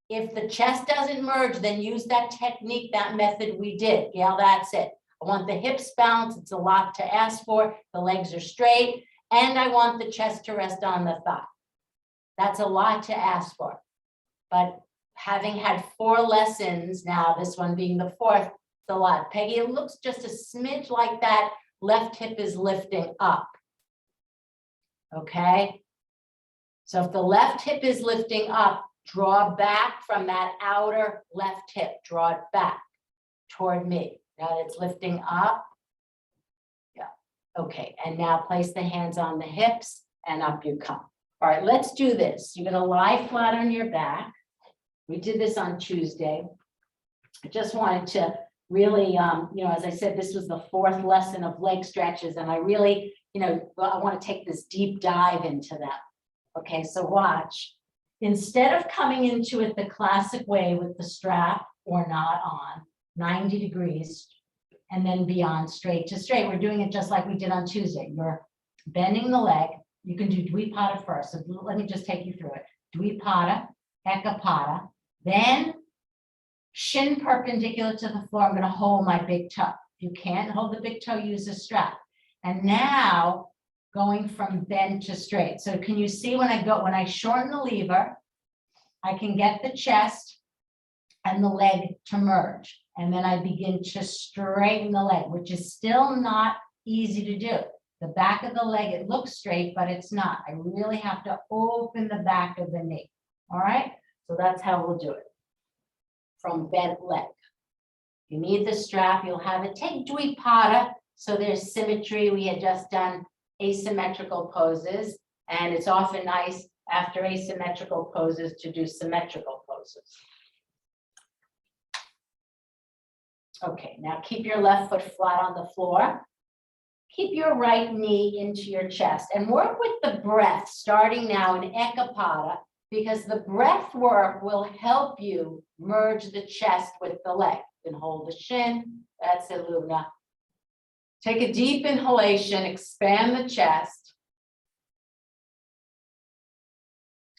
If the chest doesn't merge, then use that technique, that method we did. Gail, that's it. I want the hips balanced. It's a lot to ask for. The legs are straight. And I want the chest to rest on the thigh. That's a lot to ask for. But having had 4 lessons now, this one being the 4th, it's a lot. Peggy, it looks just a smidge like that left hip is lifting up. Okay? So if the left hip is lifting up, draw back from that outer left hip. Draw it back toward me. Now it's lifting up. Yeah. Okay. And now place the hands on the hips and up you come. All right, let's do this. You're going to lie flat on your back. We did this on Tuesday. I just wanted to really, as I said, this was the 4th lesson of leg stretches, and I really, I want to take this deep dive into them. Okay, so watch. Instead of coming into it the classic way with the strap or not on, 90 degrees, and then beyond straight to straight, we're doing it just like we did on Tuesday. You're bending the leg. You can do Dvipada first. So let me just take you through it. Dvipada, Ekapada, then shin perpendicular to the floor. I'm going to hold my big toe. If you can't hold the big toe, use a strap. And now going from bend to straight. So can you see when I shorten the lever, I can get the chest and the leg to merge. And then I begin to straighten the leg, which is still not easy to do. The back of the leg, it looks straight, but it's not. I really have to open the back of the knee. All right? So that's how we'll do it. From bent leg. You need the strap, you'll have it. Take Dvipada, so there's symmetry. We had just done asymmetrical poses, and it's often nice after asymmetrical poses to do symmetrical poses. Okay, now keep your left foot flat on the floor. Keep your right knee into your chest and work with the breath starting now in Ekapada, because the breath work will help you merge the chest with the leg. You can hold the shin. That's it, Luna. Take a deep inhalation, expand the chest.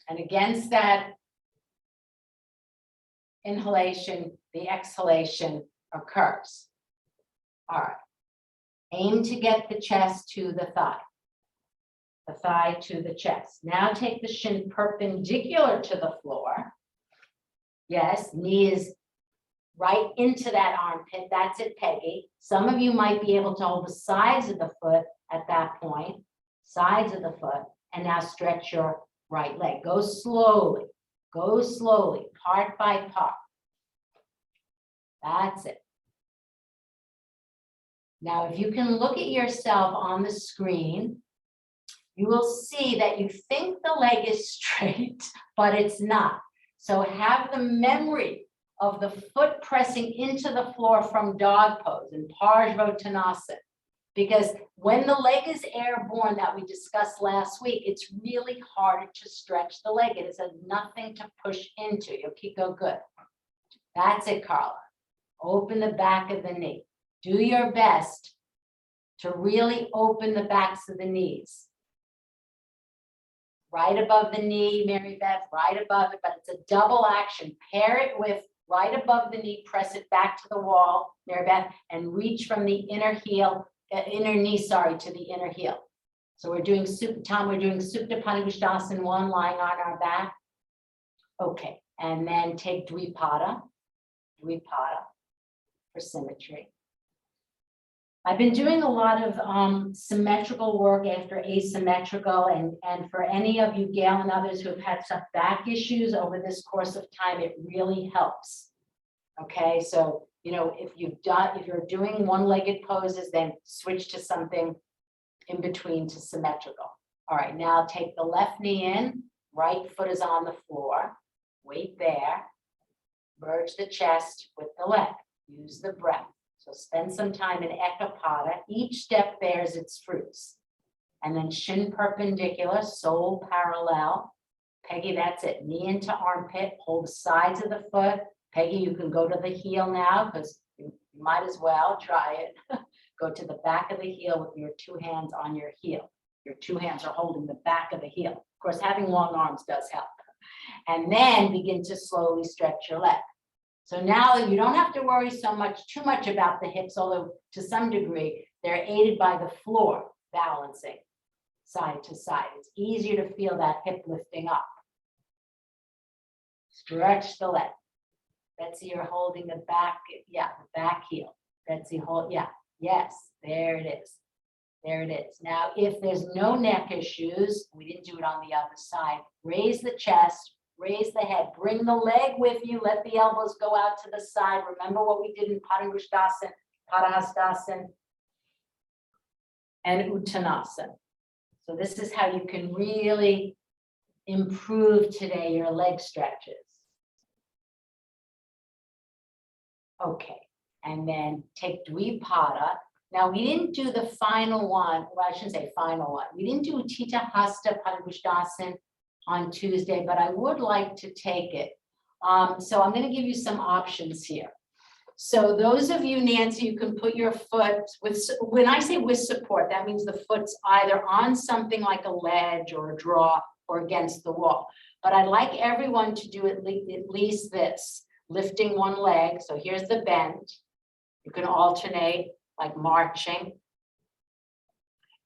And against that inhalation, the exhalation occurs. All right. Aim to get the chest to the thigh to the chest. Now take the shin perpendicular to the floor. Yes, knee is right into that armpit. That's it, Peggy. Some of you might be able to hold the sides of the foot at that point, sides of the foot, and now stretch your right leg. Go slowly, part by part. That's it. Now, if you can look at yourself on the screen, you will see that you think the leg is straight, but it's not. So have the memory of the foot pressing into the floor from dog pose in Parsvottanasana. Because when the leg is airborne that we discussed last week, it's really hard to stretch the leg. It has nothing to push into. Yokiko, good. That's it, Carla. Open the back of the knee. Do your best to really open the backs of the knees. Right above the knee, Mary Beth, right above it, but it's a double action. Pair it with right above the knee, press it back to the wall, Mary Beth, and reach from the inner knee, to the inner heel. So we're doing Supta Panibushdasana, one lying on our back. Okay, and then take Dvipada for symmetry. I've been doing a lot of symmetrical work after asymmetrical, and for any of you, Gail and others who have had some back issues over this course of time, it really helps. Okay, so if you're doing one-legged poses, then switch to something in between to symmetrical. All right, now take the left knee in, right foot is on the floor, wait there, merge the chest with the leg, use the breath. So spend some time in Ekapada. Each step bears its fruits. And then shin perpendicular, sole parallel. Peggy, that's it. Knee into armpit. Hold the sides of the foot. Peggy, you can go to the heel now because you might as well try it. Go to the back of the heel with your 2 hands on your heel. Your two hands are holding the back of the heel. Of course, having long arms does help. And then begin to slowly stretch your leg. So now you don't have to worry too much about the hips, although to some degree, they're aided by the floor balancing side to side. It's easier to feel that hip lifting up. Stretch the leg. Betsy, you're holding the back, yeah, the back heel. Betsy, hold, yeah, yes, there it is. There it is. Now, if there's no neck issues, we didn't do it on the other side, raise the chest, raise the head, bring the leg with you, let the elbows go out to the side. Remember what we did in Padangusthasana, Padahastasana, and Uttanasana. So this is how you can really improve today your leg stretches. Okay, and then take Dvipada. Now we didn't do the final one, well, I shouldn't say final one. We didn't do Utthita Hasta Padangusthasana on Tuesday, but I would like to take it. So I'm going to give you some options here. So those of you, Nancy, you can put your foot with, when I say with support, that means the foot's either on something like a ledge or a draw or against the wall. But I'd like everyone to do at least this, lifting one leg. So here's the bend. You can alternate like marching.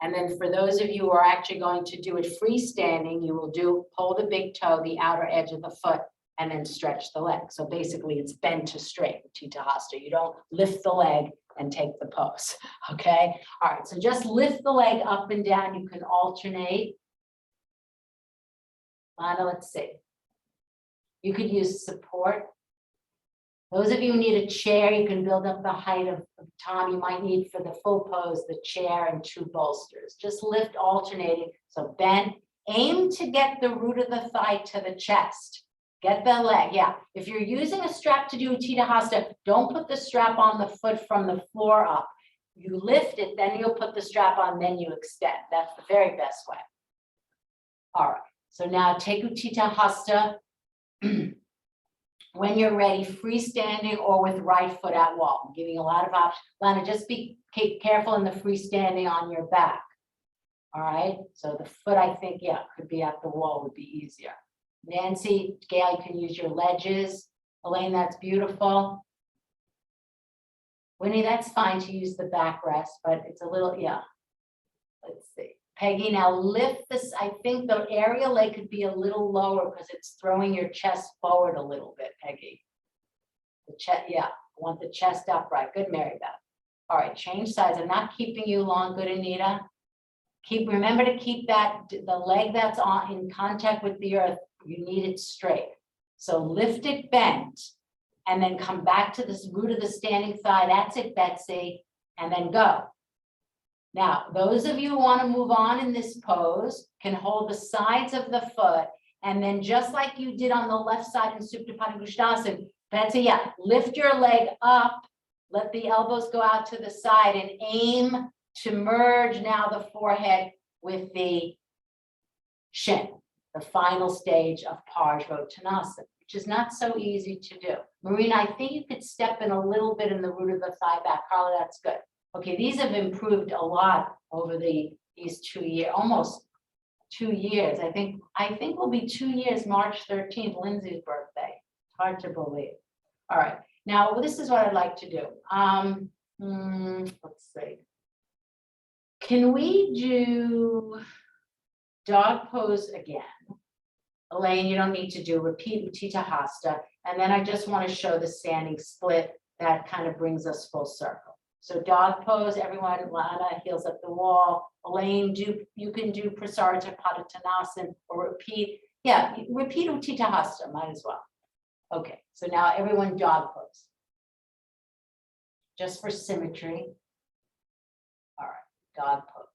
And then for those of you who are actually going to do it freestanding, you will pull the big toe, the outer edge of the foot, and then stretch the leg. So basically it's bend to straight, Utthita Hasta. You don't lift the leg and take the pose, okay? All right, so just lift the leg up and down. You can alternate. Lana, let's see. You could use support. Those of you who need a chair, you can build up the height of Tom. You might need for the full pose, the chair and two bolsters. Just lift alternating. So bend, aim to get the root of the thigh to the chest. Get the leg, yeah. If you're using a strap to do Utthita Hasta, don't put the strap on the foot from the floor up. You lift it, then you'll put the strap on, then you extend. That's the very best way. All right, so now take Utthita Hasta. When you're ready, freestanding or with right foot at wall. I'm giving a lot of options. Lana, just be careful in the freestanding on your back. All right, so the foot, I think, yeah, could be at the wall, would be easier. Nancy, Gail, you can use your ledges. Elaine, that's beautiful. Winnie, that's fine to use the backrest, but it's a little, yeah. Let's see. Peggy, now lift this. I think the aerial leg could be a little lower because it's throwing your chest forward a little bit, Peggy. The chest, yeah, I want the chest upright. Good, Mary Beth. All right, change sides. I'm not keeping you long. Good, Anita. Remember to keep that, the leg that's on in contact with the earth, you need it straight. So lift it bent and then come back to this root of the standing thigh. That's it, Betsy, and then go. Now, those of you who want to move on in this pose can hold the sides of the foot, and then just like you did on the left side in Supta Padangusthasana, Betsy, yeah, lift your leg up, let the elbows go out to the side, and aim to merge now the forehead with the shin, the final stage of Parsvottanasana, which is not so easy to do. Marina, I think you could step in a little bit in the root of the thigh back. Carla, that's good. Okay, these have improved a lot over these 2 years, almost 2 years. I think will be 2 years, March 13th, Lindsay's birthday. It's hard to believe. All right, now this is what I'd like to do. Let's see. Can we do dog pose again? Elaine, you don't need to do repeat Utthita Hasta. And then I just want to show the standing split that kind of brings us full circle. So dog pose, everyone, Lana, heels at the wall. Elaine, you can do Prasarita Padottanasana or repeat. Yeah, repeat Utthita Hasta, might as well. Okay, so now everyone dog pose. Just for symmetry. All right, dog pose.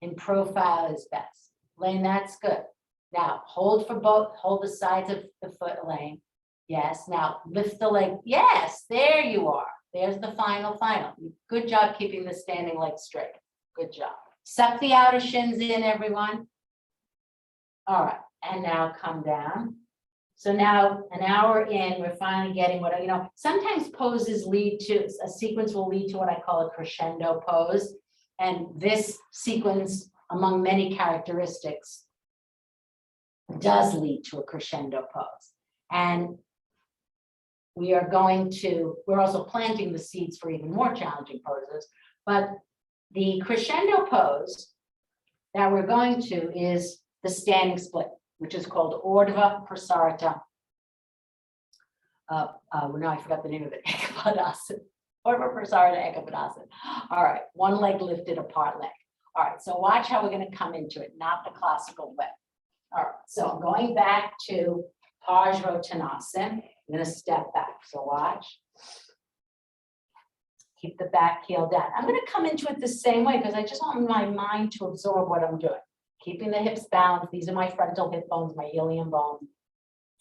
In profile is best. Elaine, that's good. Now hold for both, hold the sides of the foot, Elaine. Yes, now lift the leg. Yes, there you are. There's the final. Good job keeping the standing leg straight. Good job. Suck the outer shins in, everyone. All right, and now come down. So now an hour in, we're finally getting what, sometimes poses lead to, a sequence will lead to what I call a crescendo pose. And this sequence, among many characteristics, does lead to a crescendo pose. And we're also planting the seeds for even more challenging poses, but the crescendo pose that we're going to is the standing split, which is called Urdhva Prasarita. Now I forgot the name of it, Ekapadasana. Urdhva Prasarita Ekapadasana. All right, one leg lifted, apart leg. All right, so watch how we're going to come into it, not the classical way. All right, so I'm going back to Parsvottanasana. I'm going to step back, so watch. Keep the back heel down. I'm going to come into it the same way because I just want my mind to absorb what I'm doing. Keeping the hips balanced. These are my frontal hip bones, my ilium bone.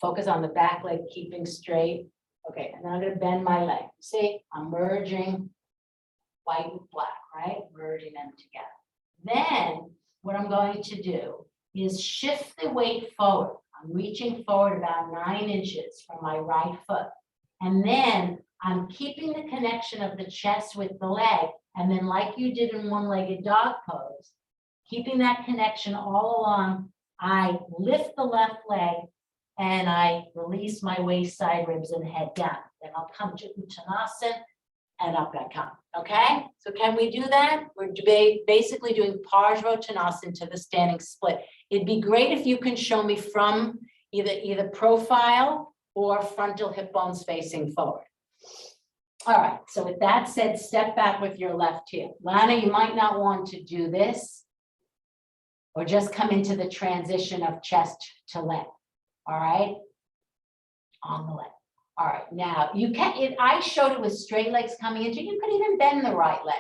Focus on the back leg, keeping straight. Okay, and then I'm going to bend my leg. See, I'm merging white and black, right? Merging them together. Then what I'm going to do is shift the weight forward. I'm reaching forward about 9 inches from my right foot. And then I'm keeping the connection of the chest with the leg. And then like you did in one-legged dog pose, keeping that connection all along, I lift the left leg and I release my waist, side ribs, and head down. Then I'll come to Uttanasana and up I come, okay? So can we do that? We're basically doing Parsvottanasana to the standing split. It'd be great if you can show me from either profile or frontal hip bones facing forward. All right, so with that said, step back with your left heel. Lana, you might not want to do this or just come into the transition of chest to leg, all right? On the leg. All right, now you can, I showed it with straight legs coming into, you could even bend the right leg.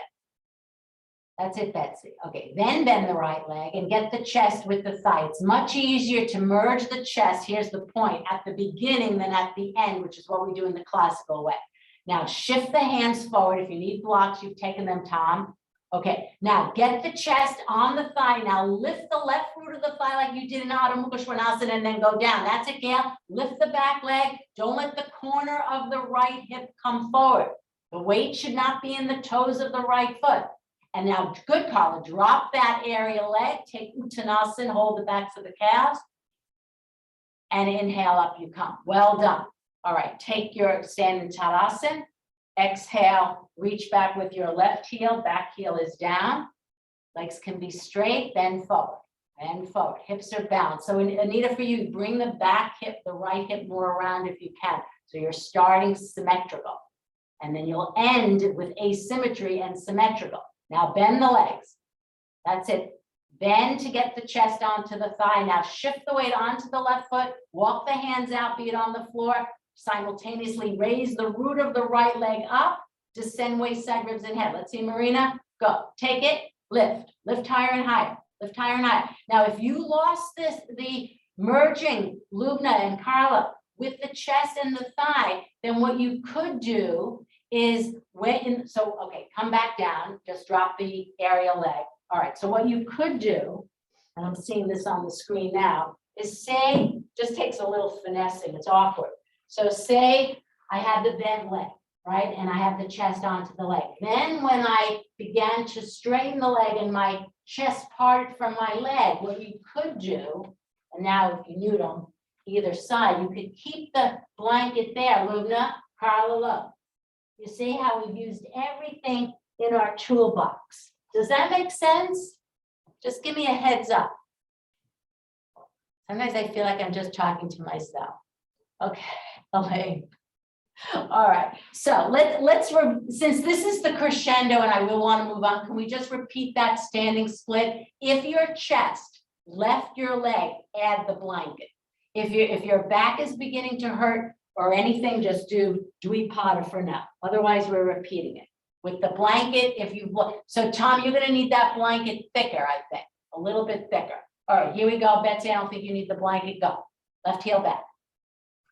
That's it, Betsy. Okay, then bend the right leg and get the chest with the thigh. It's much easier to merge the chest, here's the point, at the beginning than at the end, which is what we do in the classical way. Now shift the hands forward. If you need blocks, you've taken them, Tom. Okay, now get the chest on the thigh. Now lift the left root of the thigh like you did in Adho Mukha Svanasana and then go down. That's it, Gail. Lift the back leg. Don't let the corner of the right hip come forward. The weight should not be in the toes of the right foot. And now, good, Carla, drop that area leg. Take Uttanasana, hold the backs of the calves. And inhale, up you come. Well done. All right, take your standing Tadasana. Exhale, reach back with your left heel, back heel is down. Legs can be straight, bend forward, bend forward. Hips are balanced. So Anita, for you, bring the back hip, the right hip more around if you can. So you're starting symmetrical. And then you'll end with asymmetry and symmetrical. Now bend the legs. That's it. Bend to get the chest onto the thigh. Now shift the weight onto the left foot. Walk the hands out, be it on the floor. Simultaneously raise the root of the right leg up, descend waist, side ribs, and head. Let's see, Marina, go. Take it, lift, lift higher and higher, lift higher and higher. Now, if you lost the merging, Lubna and Carla, with the chest and the thigh, then what you could do is okay, come back down, just drop the aerial leg. All right, so what you could do, and I'm seeing this on the screen now, is say, just takes a little finessing, it's awkward. So say I had the bent leg, right? And I have the chest onto the leg. Then when I began to straighten the leg and my chest parted from my leg, what you could do, and now if you knew it on either side, you could keep the blanket there, Lubna, Carla, look. You see how we've used everything in our toolbox. Does that make sense? Just give me a heads up. Sometimes I feel like I'm just talking to myself. Okay, Elaine. All right, so since this is the crescendo and I will want to move on, can we just repeat that standing split? If your chest left your leg, add the blanket. If your back is beginning to hurt or anything, just do Dvipada for now. Otherwise, we're repeating it. With the blanket, so Tom, you're gonna need that blanket thicker, I think, a little bit thicker. All right, here we go, Betsy, I don't think you need the blanket, go. Left heel back.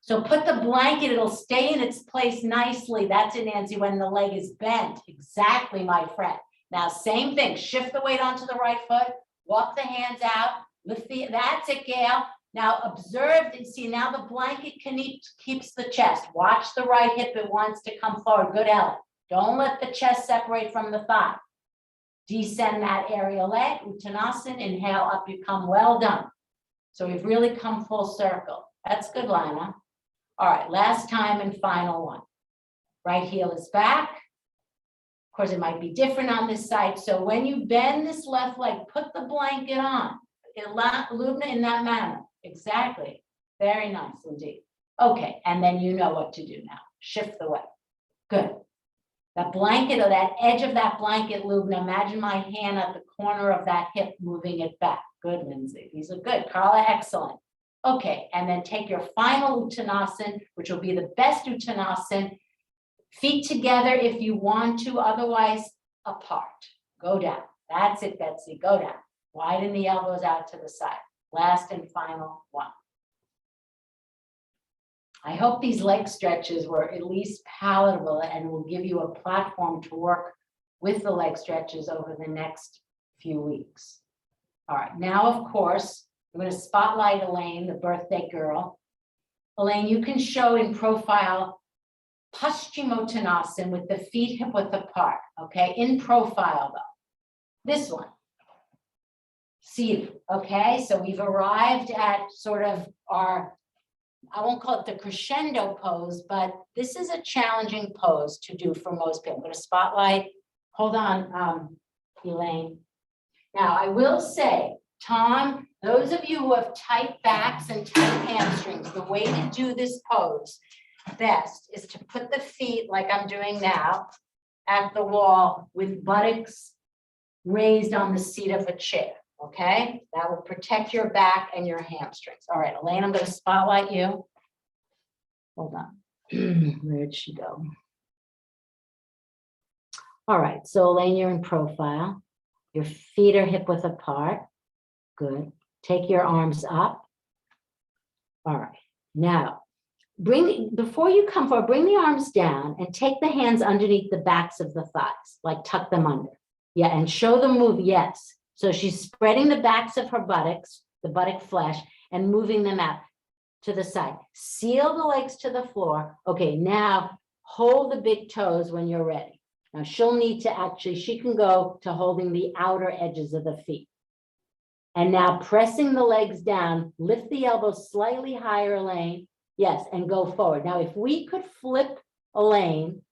So put the blanket, it'll stay in its place nicely. That's it, Nancy, when the leg is bent. Exactly, my friend. Now, same thing, shift the weight onto the right foot, walk the hands out, that's it, Gail. Now observe and see, now the blanket keeps the chest. Watch the right hip, it wants to come forward. Good, Ellen. Don't let the chest separate from the thigh. Descend that aerial leg, Uttanasana, inhale up, you come, well done. So we've really come full circle. That's good, Lana. All right, last time and final one. Right heel is back. Of course, it might be different on this side. So when you bend this left leg, put the blanket on. Lubna, in that manner. Exactly. Very nice indeed. Okay, and then you know what to do now. Shift the weight. Good. That blanket, or that edge of that blanket, Lubna, imagine my hand at the corner of that hip, moving it back. Good, Lindsay. These are good. Carla, excellent. Okay, and then take your final Uttanasana, which will be the best Uttanasana. Feet together if you want to, otherwise apart. Go down. That's it, Betsy. Go down. Widen the elbows out to the side. Last and final one. I hope these leg stretches were at least palatable and will give you a platform to work with the leg stretches over the next few weeks. All right, now, of course, I'm going to spotlight Elaine, the birthday girl. Elaine, you can show in profile Paschimottanasana with the feet hip width apart, okay? In profile though, this one, seated, okay? So we've arrived at sort of our, I won't call it the crescendo pose, but this is a challenging pose to do for most people. I'm going to spotlight, hold on, Elaine. Now I will say, Tom, those of you who have tight backs and tight hamstrings, the way to do this pose best is to put the feet like I'm doing now at the wall with buttocks raised on the seat of a chair, okay? That will protect your back and your hamstrings. All right, Elaine, I'm going to spotlight you. Hold on. Where'd she go? All right, so Elaine, you're in profile. Your feet are hip width apart. Good. Take your arms up. All right, now, before you come forward, bring the arms down and take the hands underneath the backs of the thighs, like tuck them under. Yeah, and show the move, yes. So she's spreading the backs of her buttocks, the buttock flesh, and moving them out to the side. Seal the legs to the floor. Okay, now hold the big toes when you're ready. Now she'll need to actually, she can go to holding the outer edges of the feet. And now pressing the legs down, lift the elbows slightly higher, Elaine. Yes, and go forward. Now, if we could flip Elaine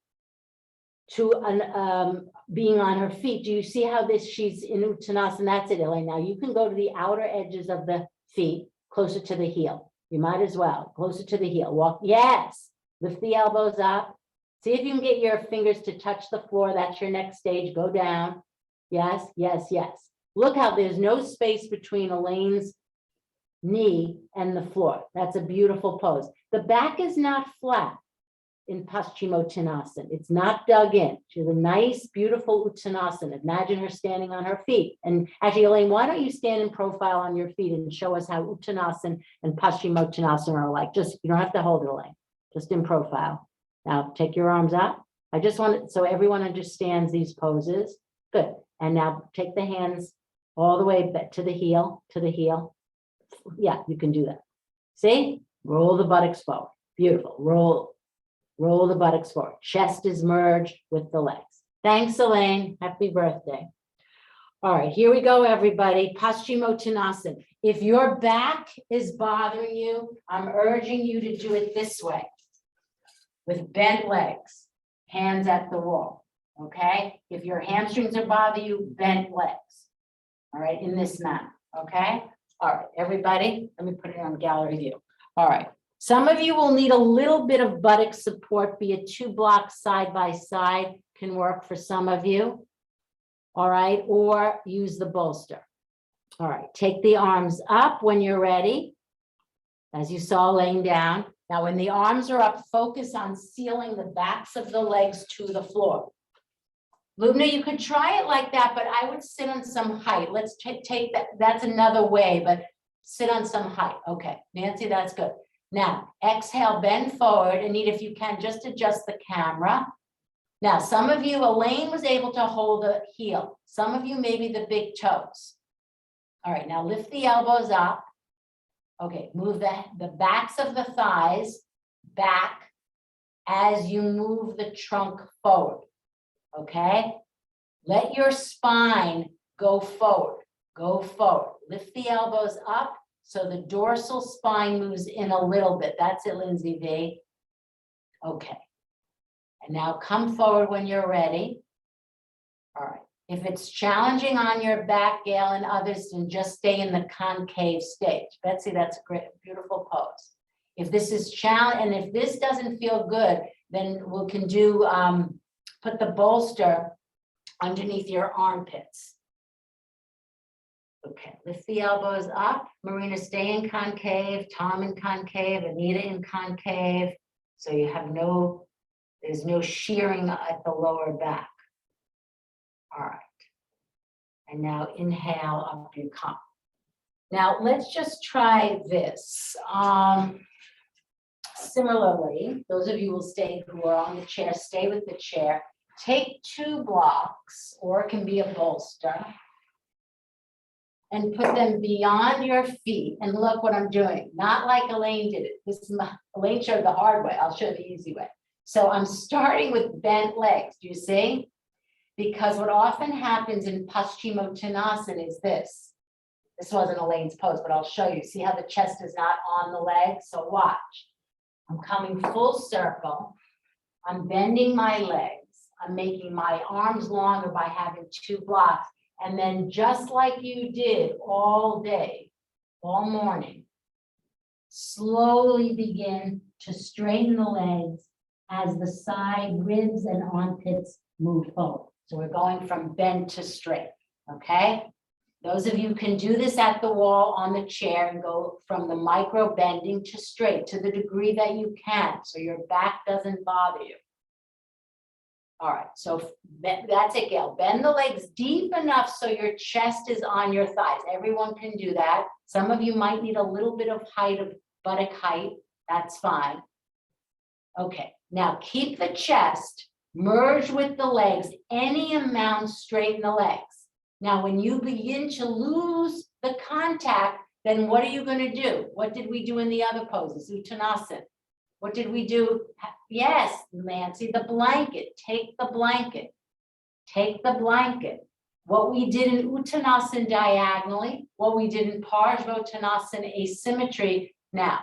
to an, being on her feet, do you see how she's in Uttanasana? That's it, Elaine. Now you can go to the outer edges of the feet, closer to the heel. You might as well, closer to the heel. Walk, yes, lift the elbows up. See if you can get your fingers to touch the floor. That's your next stage. Go down. Yes, yes, yes. Look how there's no space between Elaine's knee and the floor. That's a beautiful pose. The back is not flat in Paschimottanasana. It's not dug in. She's a nice, beautiful Uttanasana. Imagine her standing on her feet. And actually, Elaine, why don't you stand in profile on your feet and show us how Uttanasana and Paschimottanasana are like? Just, you don't have to hold it, Elaine. Just in profile. Now, take your arms up. I just want it so everyone understands these poses. Good. And now take the hands all the way back to the heel, Yeah, you can do that. See? Roll the buttocks forward. Beautiful. Roll the buttocks forward. Chest is merged with the legs. Thanks, Elaine. Happy birthday. All right, here we go, everybody. Paschimottanasana. If your back is bothering you, I'm urging you to do it this way with bent legs, hands at the wall. Okay? If your hamstrings are bothering you, bent legs. All right, in this manner. Okay? All right, everybody, let me put it on gallery view. All right. Some of you will need a little bit of buttock support, be it 2 blocks side by side, can work for some of you. All right, or use the bolster. All right, take the arms up when you're ready, as you saw laying down. Now, when the arms are up, focus on sealing the backs of the legs to the floor. Lubna, you could try it like that, but I would sit on some height. Let's take that. That's another way, but sit on some height. Okay, Nancy, that's good. Now, exhale, bend forward. Anita, if you can, just adjust the camera. Now, some of you, Elaine was able to hold the heel. Some of you, maybe the big toes. All right, now lift the elbows up. Okay, move the backs of the thighs back as you move the trunk forward. Okay, Let your spine go forward, go forward. Lift the elbows up so the dorsal spine moves in a little bit. That's it, Lindsay V. Okay. And now come forward when you're ready. All right. If it's challenging on your back, Gail and others, then just stay in the concave stage. Betsy, that's a great, beautiful pose. If this is challenging, and if this doesn't feel good, then we can do, put the bolster underneath your armpits. Okay, lift the elbows up. Marina, stay in concave. Tom in concave. Anita in concave. So you have no, there's no shearing at the lower back. All right. And now inhale, up you come. Now let's just try this. Similarly, those of you who are on the chair, stay with the chair. Take 2 blocks, or it can be a bolster, and put them beyond your feet. And look what I'm doing, not like Elaine did it. This is Elaine showed the hard way. I'll show the easy way. So I'm starting with bent legs. Do you see? Because what often happens in Paschimottanasana is this. This wasn't Elaine's pose, but I'll show you. See how the chest is not on the legs? So watch. I'm coming full circle. I'm bending my legs. I'm making my arms longer by having 2 blocks. And then just like you did all day, all morning, slowly begin to straighten the legs as the side ribs and armpits move forward. So we're going from bend to straight, okay? Those of you can do this at the wall on the chair and go from the micro bending to straight to the degree that you can, so your back doesn't bother you. All right, so that's it, Gail. Bend the legs deep enough so your chest is on your thighs. Everyone can do that. Some of you might need a little bit of height, of buttock height. That's fine. Okay, now keep the chest, merge with the legs, any amount, straighten the legs. Now, when you begin to lose the contact, then what are you going to do? What did we do in the other poses? Uttanasana. What did we do? Yes, Nancy, the blanket. Take the blanket. Take the blanket. What we did in Uttanasana diagonally, what we did in Parsvottanasana asymmetry. Now,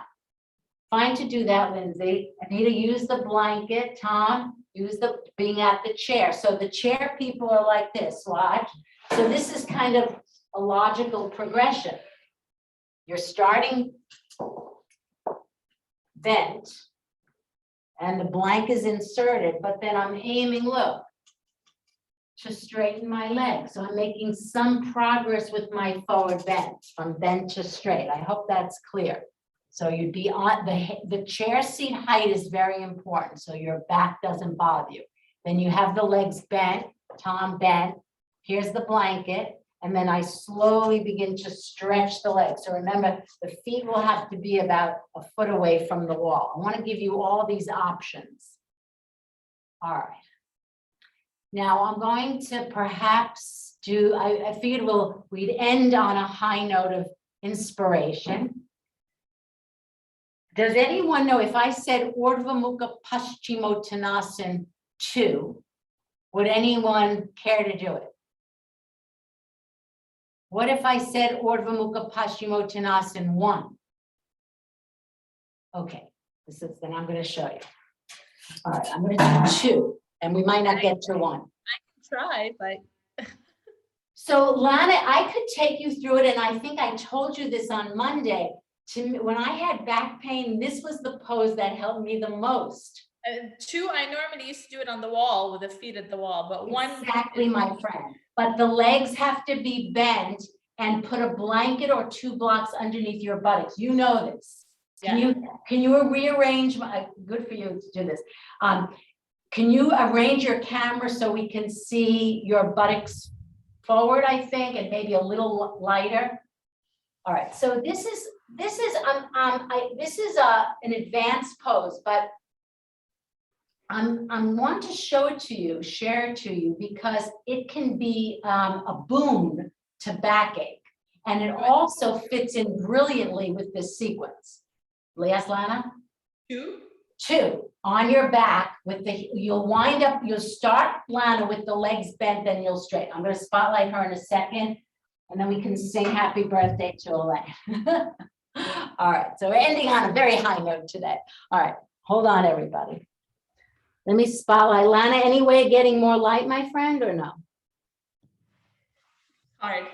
fine to do that, Lindsay. Anita, use the blanket. Tom, use the being at the chair. So the chair people are like this. Watch. So this is kind of a logical progression. You're starting bent, and the blank is inserted, but then I'm aiming, look, to straighten my leg. So I'm making some progress with my forward bend, from bend to straight. I hope that's clear. So you'd be on the chair seat height is very important, so your back doesn't bother you. Then you have the legs bent, Tom bent. Here's the blanket, and then I slowly begin to stretch the legs. So remember, the feet will have to be about a foot away from the wall. I want to give you all these options. All right. Now I'm going to perhaps do, I figured we'd end on a high note of inspiration. Does anyone know if I said Urdhva Mukha Paschimottanasana 2, would anyone care to do it? What if I said Urdhva Mukha Paschimottanasana 1? Okay, then I'm going to show you. All right, I'm going to do 2, and we might not get to 1. I can try, but. So Lana, I could take you through it, and I think I told you this on Monday. When I had back pain, this was the pose that helped me the most. 2, I normally used to do it on the wall with the feet at the wall, but 1. Exactly, my friend. But the legs have to be bent and put a blanket or 2 blocks underneath your buttocks. You know this. Can you rearrange good for you to do this. Can you arrange your camera so we can see your buttocks forward, I think, and maybe a little lighter? All right, so this is an advanced pose, but I want to show it to you, share it to you, because it can be a boon to backache, and it also fits in brilliantly with this sequence. Yes, Lana? 2? 2, on your back with you'll wind up, you'll start, Lana, with the legs bent, then you'll straighten. I'm going to spotlight her in a second, and then we can sing happy birthday to Elaine. All right, so we're ending on a very high note today. All right, hold on, everybody. Let me spotlight. Lana, any way of getting more light, my friend, or no? Hard.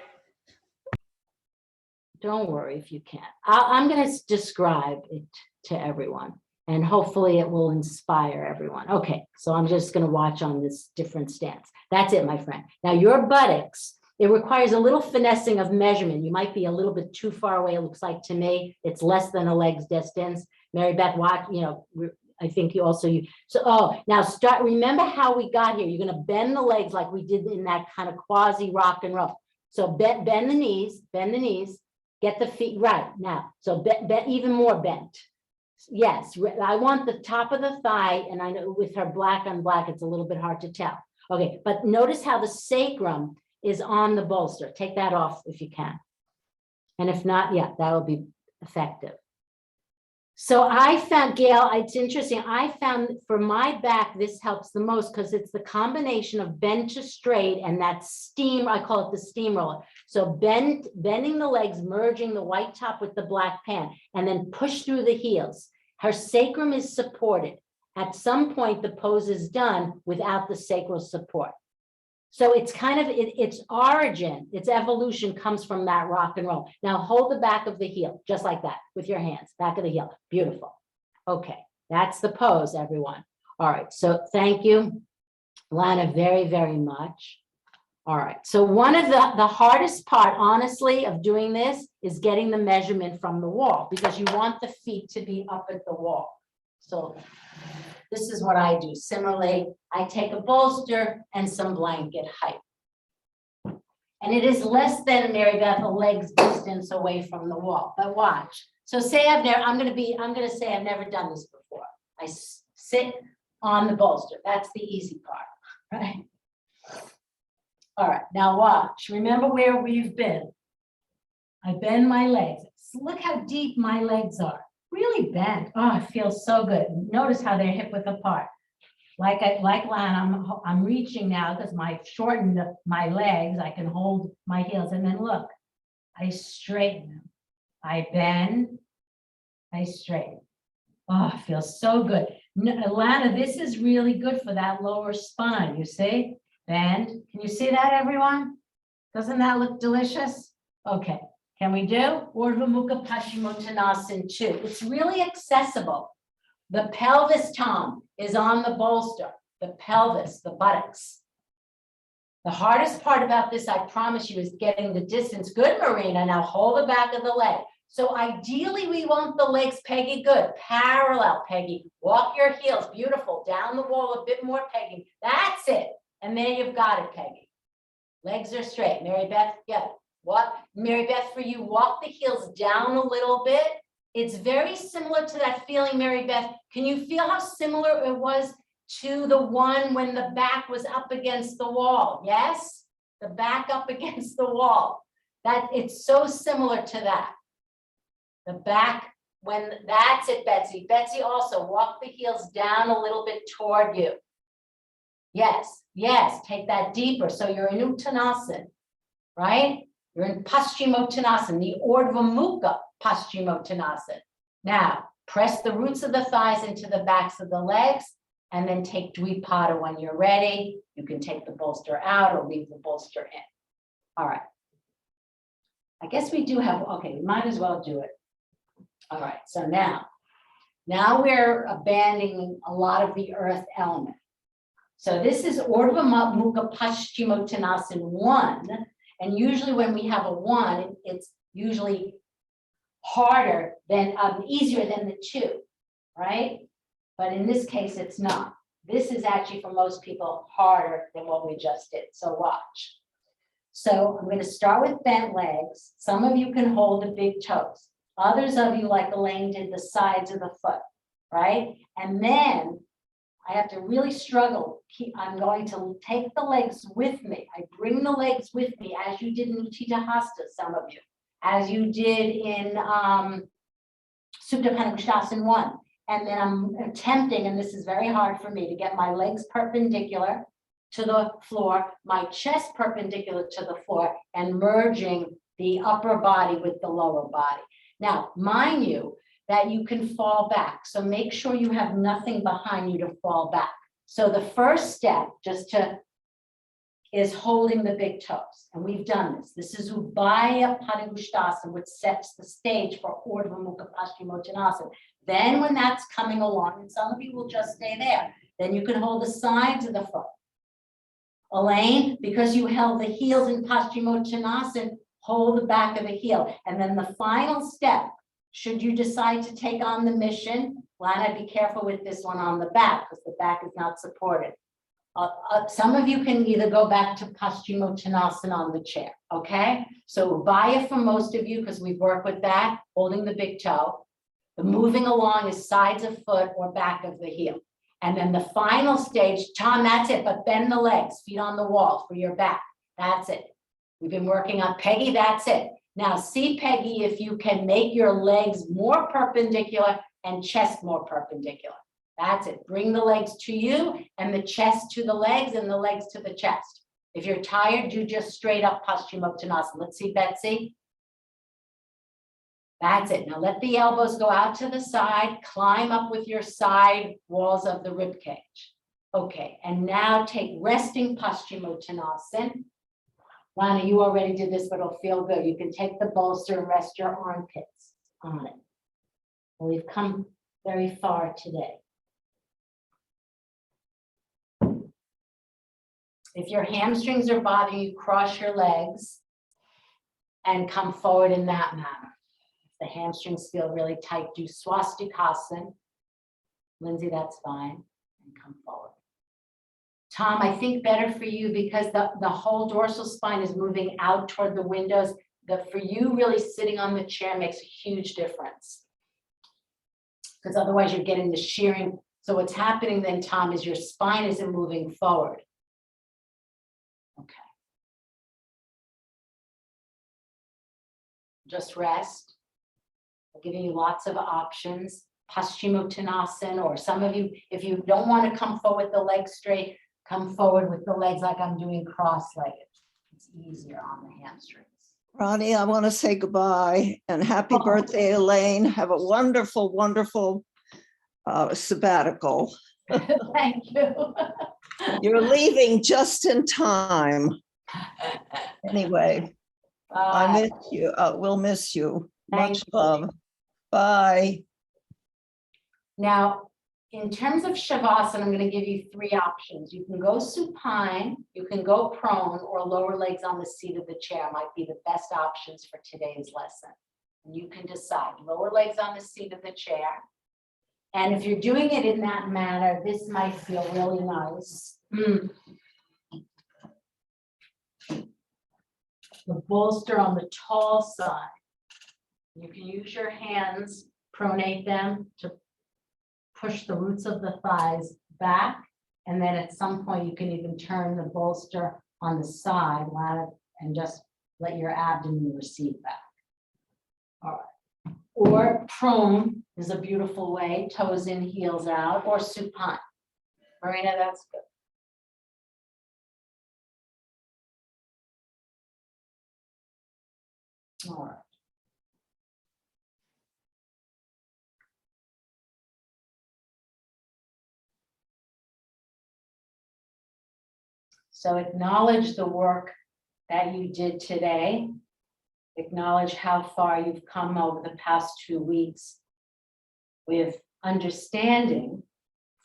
Don't worry if you can't. I'm going to describe it to everyone, and hopefully it will inspire everyone. Okay, so I'm just going to watch on this different stance. That's it, my friend. Now, your buttocks, it requires a little finessing of measurement. You might be a little bit too far away, it looks like to me. It's less than a leg's distance. Mary Beth, watch, I think you also, now start, remember how we got here. You're going to bend the legs like we did in that kind of quasi rock and roll. So bend the knees, get the feet right now. So bend even more bent. Yes, I want the top of the thigh, and I know with her black on black, it's a little bit hard to tell. Okay, but notice how the sacrum is on the bolster. Take that off if you can. And if not, yeah, that'll be effective. So I found, Gail, it's interesting. I found for my back, this helps the most because it's the combination of bend to straight and that steam, I call it the steamroller. So bending the legs, merging the white top with the black pant, and then push through the heels. Her sacrum is supported. At some point, the pose is done without the sacral support. So it's kind of, its origin, its evolution comes from that rock and roll. Now hold the back of the heel, just like that, with your hands, back of the heel. Beautiful. Okay, that's the pose, everyone. All right, so thank you, Lana, very, very much. All right, so one of the hardest part, honestly, of doing this is getting the measurement from the wall, because you want the feet to be up at the wall. So this is what I do. Similarly, I take a bolster and some blanket height. And it is less than, Mary Beth, a leg's distance away from the wall. But watch. So say I'm going to say I've never done this before. I sit on the bolster. That's the easy part, right? All right, now watch. Remember where we've been. I bend my legs. Look how deep my legs are. Really bent. Oh, it feels so good. Notice how they're hip width apart. Like Lana, I'm reaching now because I shortened my legs. I can hold my heels, and then look, I straighten them. I bend, I straighten. Oh, it feels so good. Lana, this is really good for that lower spine. You see? Bend. Can you see that, everyone? Doesn't that look delicious? Okay. Can we do Urdhva Mukha Paschimottanasana 2? It's really accessible. The pelvis, Tom, is on the bolster. The pelvis, the buttocks. The hardest part about this, I promise you, is getting the distance. Good, Marina. Now hold the back of the leg. So ideally, we want the legs, Peggy, good. Parallel, Peggy. Walk your heels, beautiful. Down the wall, a bit more, Peggy. That's it. And there you've got it, Peggy. Legs are straight. Mary Beth, yeah. What, Mary Beth, for you, walk the heels down a little bit. It's very similar to that feeling, Mary Beth. Can you feel how similar it was to the one when the back was up against the wall? Yes, the back up against the wall. That it's so similar to that. The back, when that's it, Betsy. Betsy, also walk the heels down a little bit toward you. Yes, yes, take that deeper. So you're in Uttanasana, right? You're in Paschimottanasana, the Urdhva Mukha Paschimottanasana. Now, press the roots of the thighs into the backs of the legs, and then take Dvipada when you're ready. You can take the bolster out or leave the bolster in. All right. I guess we do have, okay, we might as well do it. All right, so now we're abandoning a lot of the earth element. So this is Urdhva Mukha Paschimottanasana 1. And usually when we have a 1, it's usually harder than, easier than the 2, right? But in this case, it's not. This is actually for most people harder than what we just did. So watch. So I'm going to start with bent legs. Some of you can hold the big toes. Others of you, like Elaine did, the sides of the foot, right? And then I have to really struggle. I'm going to take the legs with me. I bring the legs with me as you did in Utthita Hasta, some of you, as you did in Supta Panicusthasana 1. And then I'm attempting, and this is very hard for me, to get my legs perpendicular to the floor, my chest perpendicular to the floor, and merging the upper body with the lower body. Now, mind you, that you can fall back. So make sure you have nothing behind you to fall back. So the first step, is holding the big toes. And we've done this. This is UMPII Padangusthasana, which sets the stage for Urdhva Mukha Paschimottanasana. Then when that's coming along, and some of you will just stay there, then you can hold the sides of the foot. Elaine, because you held the heels in Paschimottanasana, hold the back of the heel. And then the final step, should you decide to take on the mission, Lana, be careful with this one on the back, because the back is not supported. Some of you can either go back to Paschimottanasana on the chair, okay? So Ubaya for most of you, because we've worked with that, holding the big toe. The moving along is sides of foot or back of the heel. And then the final stage, Tom, that's it, but bend the legs, feet on the wall for your back. That's it. We've been working on Peggy, that's it. Now see, Peggy, if you can make your legs more perpendicular and chest more perpendicular. That's it. Bring the legs to you and the chest to the legs and the legs to the chest. If you're tired, do just straight up Paschimottanasana. Let's see, Betsy. That's it. Now let the elbows go out to the side, climb up with your side walls of the rib cage. Okay, and now take resting Paschimottanasana. Lana, you already did this, but it'll feel good. You can take the bolster and rest your armpits on it. Well, we've come very far today. If your hamstrings are bothering you, cross your legs and come forward in that manner. If the hamstrings feel really tight, do swastikasana. Lindsay, that's fine. And come forward. Tom, I think better for you because the whole dorsal spine is moving out toward the windows. For you, really sitting on the chair makes a huge difference. Because otherwise you're getting the shearing. So what's happening then, Tom, is your spine isn't moving forward. Okay. Just rest. I'm giving you lots of options. Paschimottanasana, or some of you, if you don't want to come forward with the legs straight, come forward with the legs like I'm doing cross-legged. It's easier on the hamstrings. Ronnie, I want to say goodbye and happy birthday, Elaine. Have a wonderful, wonderful sabbatical. Thank you. You're leaving just in time. Anyway, I miss you. We'll miss you. Much love. Bye. Now, in terms of Shavasana, I'm going to give you three options. You can go supine, you can go prone, or lower legs on the seat of the chair might be the best options for today's lesson. And you can decide lower legs on the seat of the chair. And if you're doing it in that manner, this might feel really nice. The bolster on the tall side. You can use your hands, pronate them to push the roots of the thighs back. And then at some point, you can even turn the bolster on the side and just let your abdomen recede back. All right. Or prone is a beautiful way, toes in, heels out, or supine. Marina, that's good. All right. So acknowledge the work that you did today. Acknowledge how far you've come over the past 2 weeks with understanding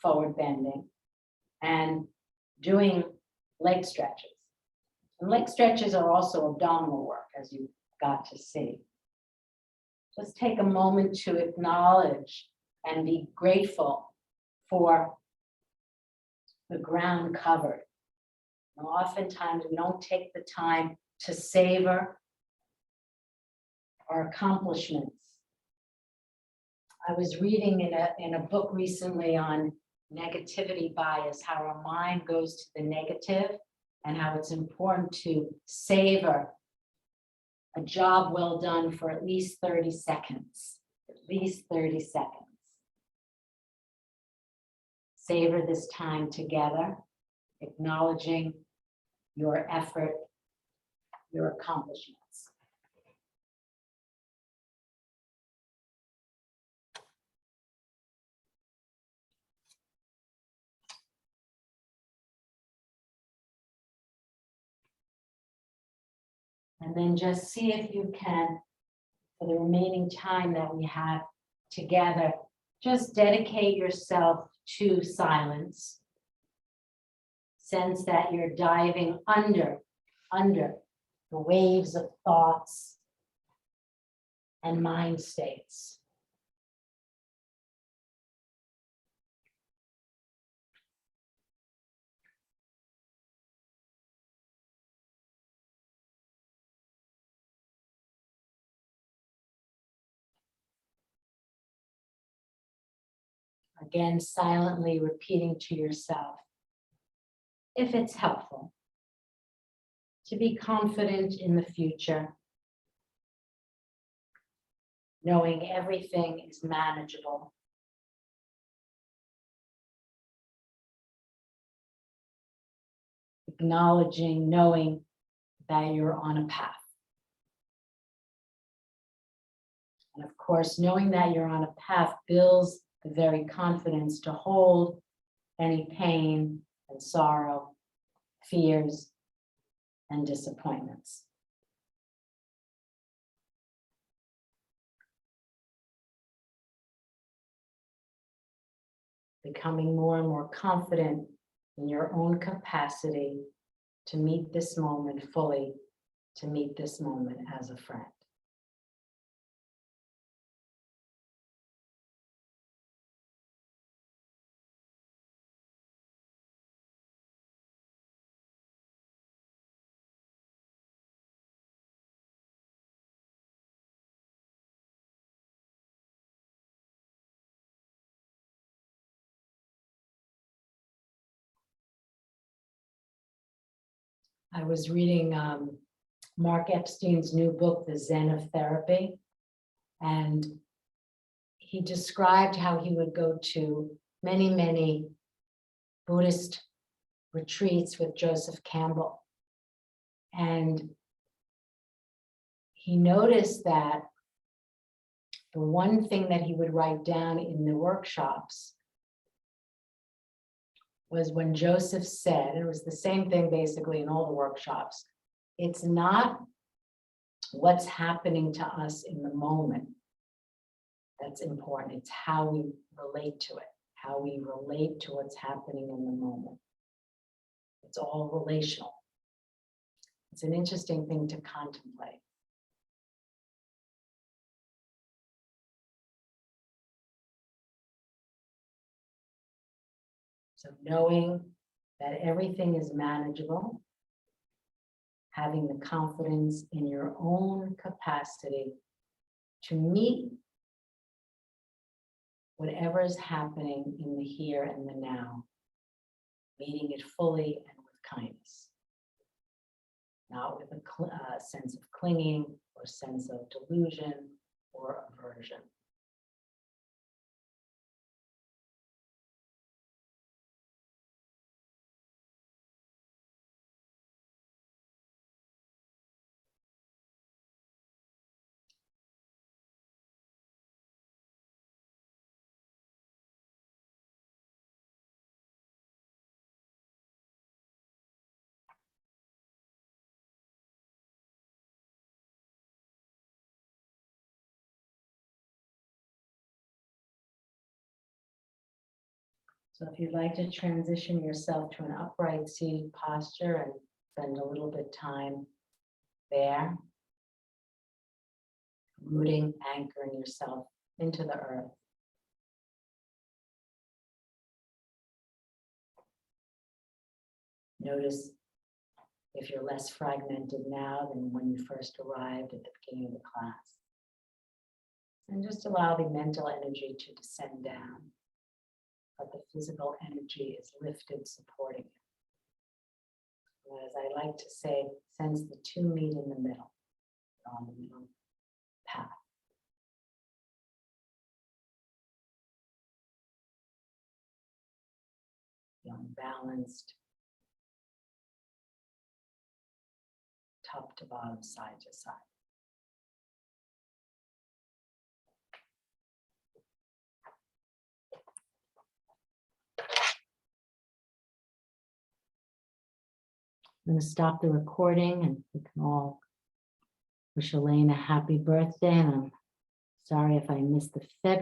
forward bending and doing leg stretches. And leg stretches are also abdominal work, as you got to see. Just take a moment to acknowledge and be grateful for the ground covered. And oftentimes we don't take the time to savor our accomplishments. I was reading in a book recently on negativity bias, how our mind goes to the negative and how it's important to savor a job well done for at least 30 seconds, at least 30 seconds. Savor this time together, acknowledging your effort, your accomplishments. And then just see if you can, for the remaining time that we have together, just dedicate yourself to silence. Sense that you're diving under the waves of thoughts and mind states. Again, silently repeating to yourself, if it's helpful, to be confident in the future, knowing everything is manageable. Acknowledging, knowing that you're on a path. And of course, knowing that you're on a path builds the very confidence to hold any pain and sorrow, fears, and disappointments. Becoming more and more confident in your own capacity to meet this moment fully, to meet this moment as a friend. I was reading Mark Epstein's new book, The Zen of Therapy, and he described how he would go to many Buddhist retreats with Joseph Campbell. And he noticed that the one thing that he would write down in the workshops was when Joseph said, it was the same thing basically in all the workshops, it's not what's happening to us in the moment that's important, it's how we relate to it, how we relate to what's happening in the moment. It's all relational. It's an interesting thing to contemplate. So knowing that everything is manageable, having the confidence in your own capacity to meet whatever is happening in the here and the now, meeting it fully and with kindness, not with a sense of clinging or sense of delusion or aversion. So if you'd like to transition yourself to an upright seated posture and spend a little bit of time there, rooting, anchoring yourself into the earth. Notice if you're less fragmented now than when you first arrived at the beginning of the class. And just allow the mental energy to descend down, but the physical energy is lifted, supporting you. And as I like to say, sense the two meet in the middle, on the middle path. feeling balanced. Top to bottom, side to side. I'm going to stop the recording and we can all wish Elaine a happy birthday. And I'm sorry if I missed the February.